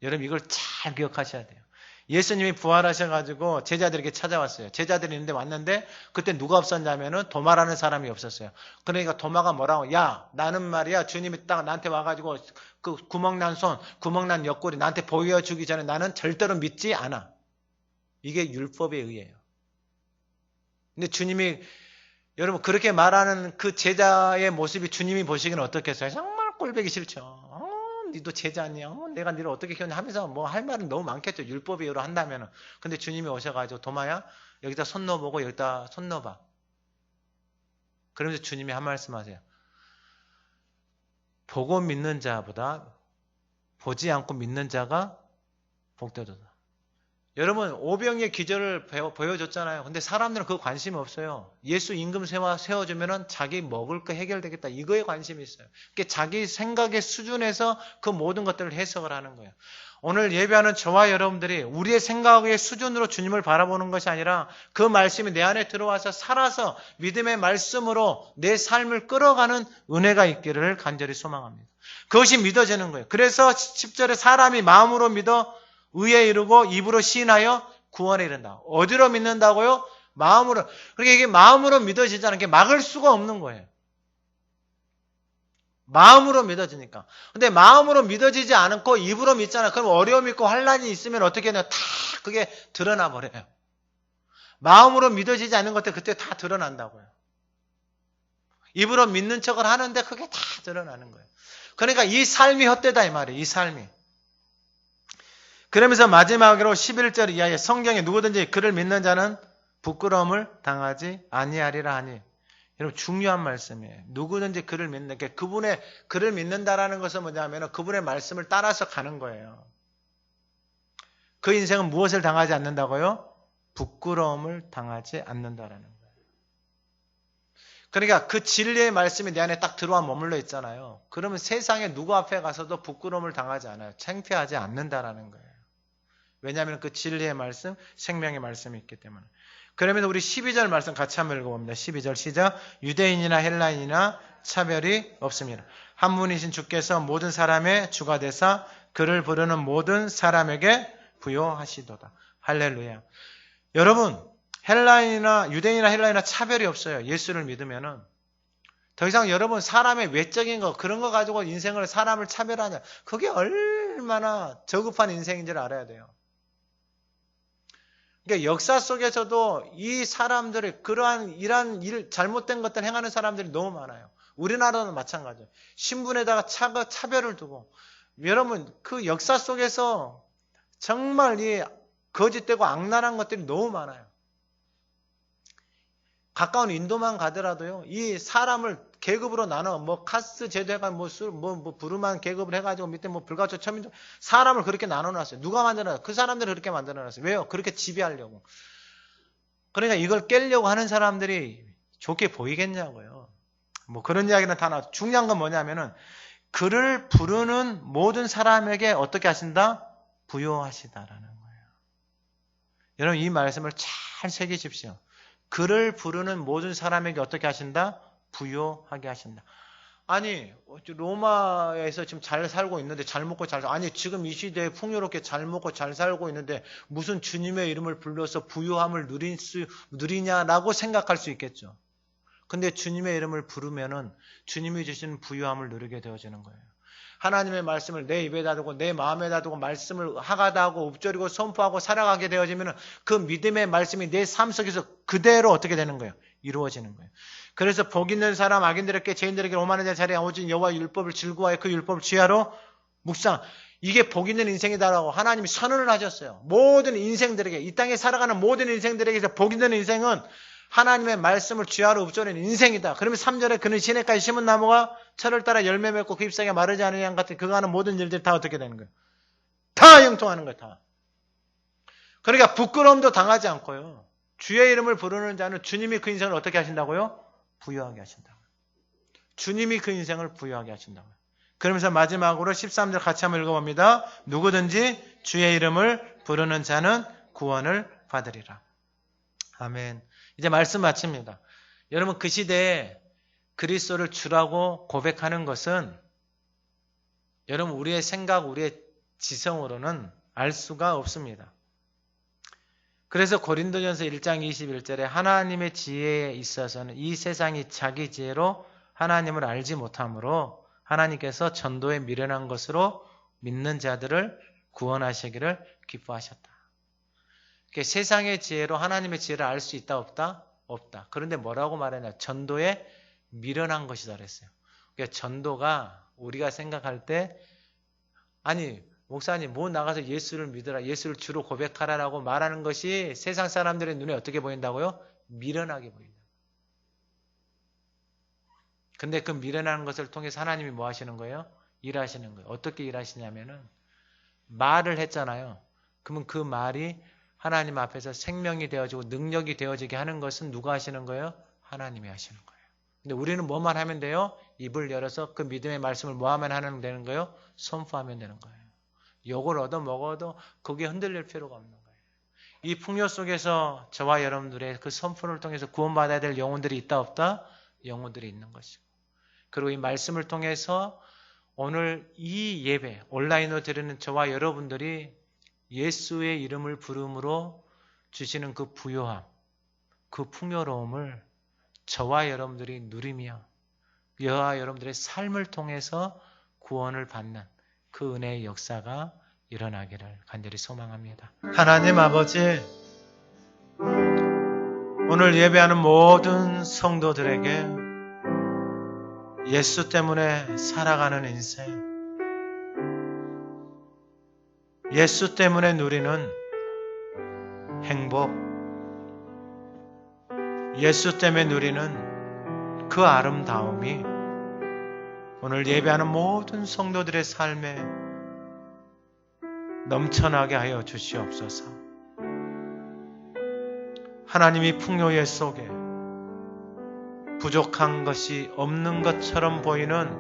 여러분, 이걸 잘 기억하셔야 돼요. 예수님이 부활하셔가지고 제자들에게 찾아왔어요. 제자들이 있는데 왔는데 그때 누가 없었냐면은 도마라는 사람이 없었어요. 그러니까 도마가 뭐라고? 야, 나는 말이야, 주님이 딱 나한테 와가지고 그 구멍난 손, 구멍난 옆구리 나한테 보여주기 전에 나는 절대로 믿지 않아. 이게 율법에 의해요. 근데 주님이, 여러분, 그렇게 말하는 그 제자의 모습이 주님이 보시기는 어떻겠어요? 정말 꼴보기 싫죠. 니도 제자 아니야? 내가 니를 어떻게 키웠냐 하면서 뭐 할 말은 너무 많겠죠. 율법에 의로 한다면은. 근데 주님이 오셔가지고 도마야, 여기다 손 넣어보고 여기다 손 넣어봐. 그러면서 주님이 한 말씀 하세요. 보고 믿는 자보다 보지 않고 믿는 자가 복되도다. 여러분 오병이의 기적을 보여줬잖아요. 근데 사람들은 그거 관심이 없어요. 예수 임금 세워주면은 자기 먹을 거 해결되겠다. 이거에 관심이 있어요. 그러니까 자기 생각의 수준에서 그 모든 것들을 해석을 하는 거예요. 오늘 예배하는 저와 여러분들이 우리의 생각의 수준으로 주님을 바라보는 것이 아니라 그 말씀이 내 안에 들어와서 살아서 믿음의 말씀으로 내 삶을 끌어가는 은혜가 있기를 간절히 소망합니다. 그것이 믿어지는 거예요. 그래서 10절에 사람이 마음으로 믿어 의에 이르고 입으로 시인하여 구원에 이른다. 어디로 믿는다고요? 마음으로. 그러니까 이게 마음으로 믿어지잖아요. 이게 막을 수가 없는 거예요. 마음으로 믿어지니까. 근데 마음으로 믿어지지 않고 입으로 믿잖아요. 그럼 어려움이 있고 환란이 있으면 어떻게 하냐? 다 그게 드러나 버려요. 마음으로 믿어지지 않는 것들 그때 다 드러난다고요. 입으로 믿는 척을 하는데 그게 다 드러나는 거예요. 그러니까 이 삶이 헛되다 이 말이에요. 이 삶이. 그러면서 마지막으로 11절 이하에 성경에 누구든지 그를 믿는 자는 부끄러움을 당하지 아니하리라 하니. 여러분 중요한 말씀이에요. 누구든지 그를 믿는 게 그분의 그를 믿는다라는 것은 뭐냐면 그분의 말씀을 따라서 가는 거예요. 그 인생은 무엇을 당하지 않는다고요? 부끄러움을 당하지 않는다라는 거예요. 그러니까 그 진리의 말씀이 내 안에 딱 들어와 머물러 있잖아요. 그러면 세상에 누구 앞에 가서도 부끄러움을 당하지 않아요. 창피하지 않는다라는 거예요. 왜냐하면 그 진리의 말씀, 생명의 말씀이 있기 때문에. 그러면 우리 12절 말씀 같이 한번 읽어봅니다. 12절 시작. 유대인이나 헬라인이나 차별이 없습니다. 한 분이신 주께서 모든 사람의 주가 되사 그를 부르는 모든 사람에게 부요하시도다. 할렐루야. 여러분 헬라인이나 유대인이나 헬라인이나 차별이 없어요. 예수를 믿으면은. 더 이상 여러분 사람의 외적인 거 그런 거 가지고 인생을 사람을 차별하냐. 그게 얼마나 저급한 인생인지를 알아야 돼요. 그러니까 역사 속에서도 이 사람들이 그러한 이러한 잘못된 것들 행하는 사람들이 너무 많아요. 우리나라도 마찬가지예요. 신분에다가 차별을 두고 여러분 그 역사 속에서 정말 이 거짓되고 악랄한 것들이 너무 많아요. 가까운 인도만 가더라도요. 이 사람을 계급으로 나눠 뭐 카스 제도가 뭐 부르만 계급을 해가지고 밑에 뭐 불가초 천민족 사람을 그렇게 나눠놨어요. 누가 만들어놨어요? 그 사람들이 그렇게 만들어놨어요. 왜요? 그렇게 지배하려고. 그러니까 이걸 깨려고 하는 사람들이 좋게 보이겠냐고요. 뭐 그런 이야기는 다 나왔죠. 중요한 건 뭐냐면은 그를 부르는 모든 사람에게 어떻게 하신다? 부요하시다라는 거예요. 여러분 이 말씀을 잘 새기십시오. 그를 부르는 모든 사람에게 어떻게 하신다? 부요하게 하신다. 아니 로마에서 지금 잘 살고 있는데 잘 먹고 잘 살고 아니 지금 이 시대에 풍요롭게 잘 먹고 잘 살고 있는데 무슨 주님의 이름을 불러서 부요함을 누리냐라고 생각할 수 있겠죠. 근데 주님의 이름을 부르면은 주님이 주시는 부요함을 누리게 되어지는 거예요. 하나님의 말씀을 내 입에다 두고 내 마음에다 두고 말씀을 하가다 하고 읊조리고 선포하고 살아가게 되어지면 그 믿음의 말씀이 내 삶 속에서 그대로 어떻게 되는 거예요? 이루어지는 거예요. 그래서 복 있는 사람 악인들에게 죄인들에게 오만한 자리에 오직 여호와의 율법을 즐거워해 그 율법을 주야로 묵상. 이게 복 있는 인생이다라고 하나님이 선언을 하셨어요. 모든 인생들에게 이 땅에 살아가는 모든 인생들에게 복 있는 인생은 하나님의 말씀을 주야로 읊조리는 인생이다. 그러면 3절에 그는 시냇가에 심은 나무가 철을 따라 열매 맺고 그 잎사귀가 마르지 않은 양 같은 그가 하는 모든 일들이 다 어떻게 되는 거예요? 다 형통하는 거예요. 다. 그러니까 부끄러움도 당하지 않고요. 주의 이름을 부르는 자는 주님이 그 인생을 어떻게 하신다고요? 부유하게 하신다고요. 주님이 그 인생을 부유하게 하신다고요. 그러면서 마지막으로 13절 같이 한번 읽어봅니다. 누구든지 주의 이름을 부르는 자는 구원을 받으리라. 아멘. 이제 말씀 마칩니다. 여러분 그 시대에 그리스도를 주라고 고백하는 것은 여러분 우리의 생각, 우리의 지성으로는 알 수가 없습니다. 그래서 고린도전서 1장 21절에 하나님의 지혜에 있어서는 이 세상이 자기 지혜로 하나님을 알지 못하므로 하나님께서 전도에 미련한 것으로 믿는 자들을 구원하시기를 기뻐하셨다. 세상의 지혜로 하나님의 지혜를 알 수 있다 없다? 없다. 그런데 뭐라고 말하냐? 전도에 미련한 것이다 그랬어요. 그러니까 전도가 우리가 생각할 때 아니 목사님 뭐 나가서 예수를 믿으라 예수를 주로 고백하라라고 말하는 것이 세상 사람들의 눈에 어떻게 보인다고요? 미련하게 보인다. 근데 그 미련한 것을 통해서 하나님이 뭐 하시는 거예요? 일하시는 거예요. 어떻게 일하시냐면은 말을 했잖아요. 그러면 그 말이 하나님 앞에서 생명이 되어지고 능력이 되어지게 하는 것은 누가 하시는 거예요? 하나님이 하시는 거예요. 근데 우리는 뭐만 하면 돼요? 입을 열어서 그 믿음의 말씀을 뭐 하면 하는 되는 거예요? 선포하면 되는 거예요. 욕을 얻어 먹어도 거기에 흔들릴 필요가 없는 거예요. 이 풍요 속에서 저와 여러분들의 그 선포를 통해서 구원받아야 될 영혼들이 있다 없다? 영혼들이 있는 것이고, 그리고 이 말씀을 통해서 오늘 이 예배 온라인으로 드리는 저와 여러분들이 예수의 이름을 부름으로 주시는 그 부요함, 그 풍요로움을 저와 여러분들이 누리며 저와 여러분들의 삶을 통해서 구원을 받는 그 은혜의 역사가 일어나기를 간절히 소망합니다. 하나님 아버지, 오늘 예배하는 모든 성도들에게 예수 때문에 살아가는 인생, 예수 때문에 누리는 행복, 예수 때문에 누리는 그 아름다움이 오늘 예배하는 모든 성도들의 삶에 넘쳐나게 하여 주시옵소서. 하나님이 풍요의 속에 부족한 것이 없는 것처럼 보이는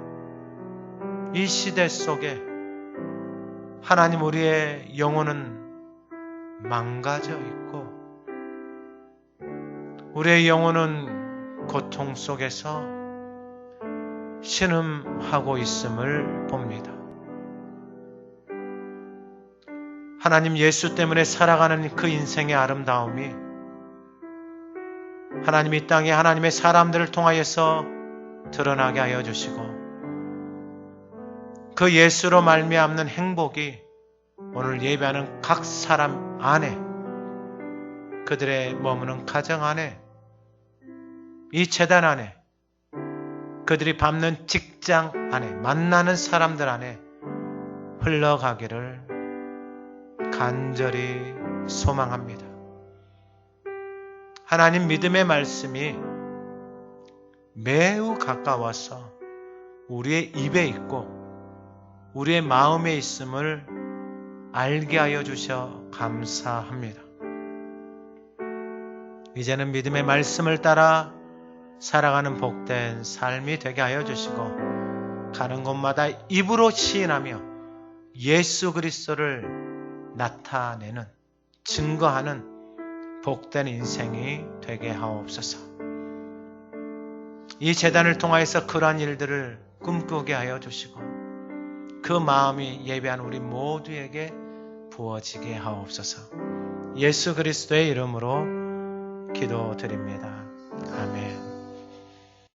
이 시대 속에 하나님, 우리의 영혼은 망가져 있고 우리의 영혼은 고통 속에서 신음하고 있음을 봅니다. 하나님, 예수 때문에 살아가는 그 인생의 아름다움이 하나님 이 땅에 하나님의 사람들을 통하여서 드러나게 하여 주시고, 그 예수로 말미암는 행복이 오늘 예배하는 각 사람 안에, 그들의 머무는 가정 안에, 이 제단 안에, 그들이 밟는 직장 안에, 만나는 사람들 안에 흘러가기를 간절히 소망합니다. 하나님, 믿음의 말씀이 매우 가까워서 우리의 입에 있고 우리의 마음에 있음을 알게 하여 주셔 감사합니다. 이제는 믿음의 말씀을 따라 살아가는 복된 삶이 되게 하여 주시고, 가는 곳마다 입으로 시인하며 예수 그리스도를 나타내는, 증거하는 복된 인생이 되게 하옵소서. 이 제단을 통하여서 그러한 일들을 꿈꾸게 하여 주시고, 그 마음이 예배한 우리 모두에게 부어지게 하옵소서. 예수 그리스도의 이름으로 기도드립니다. 아멘.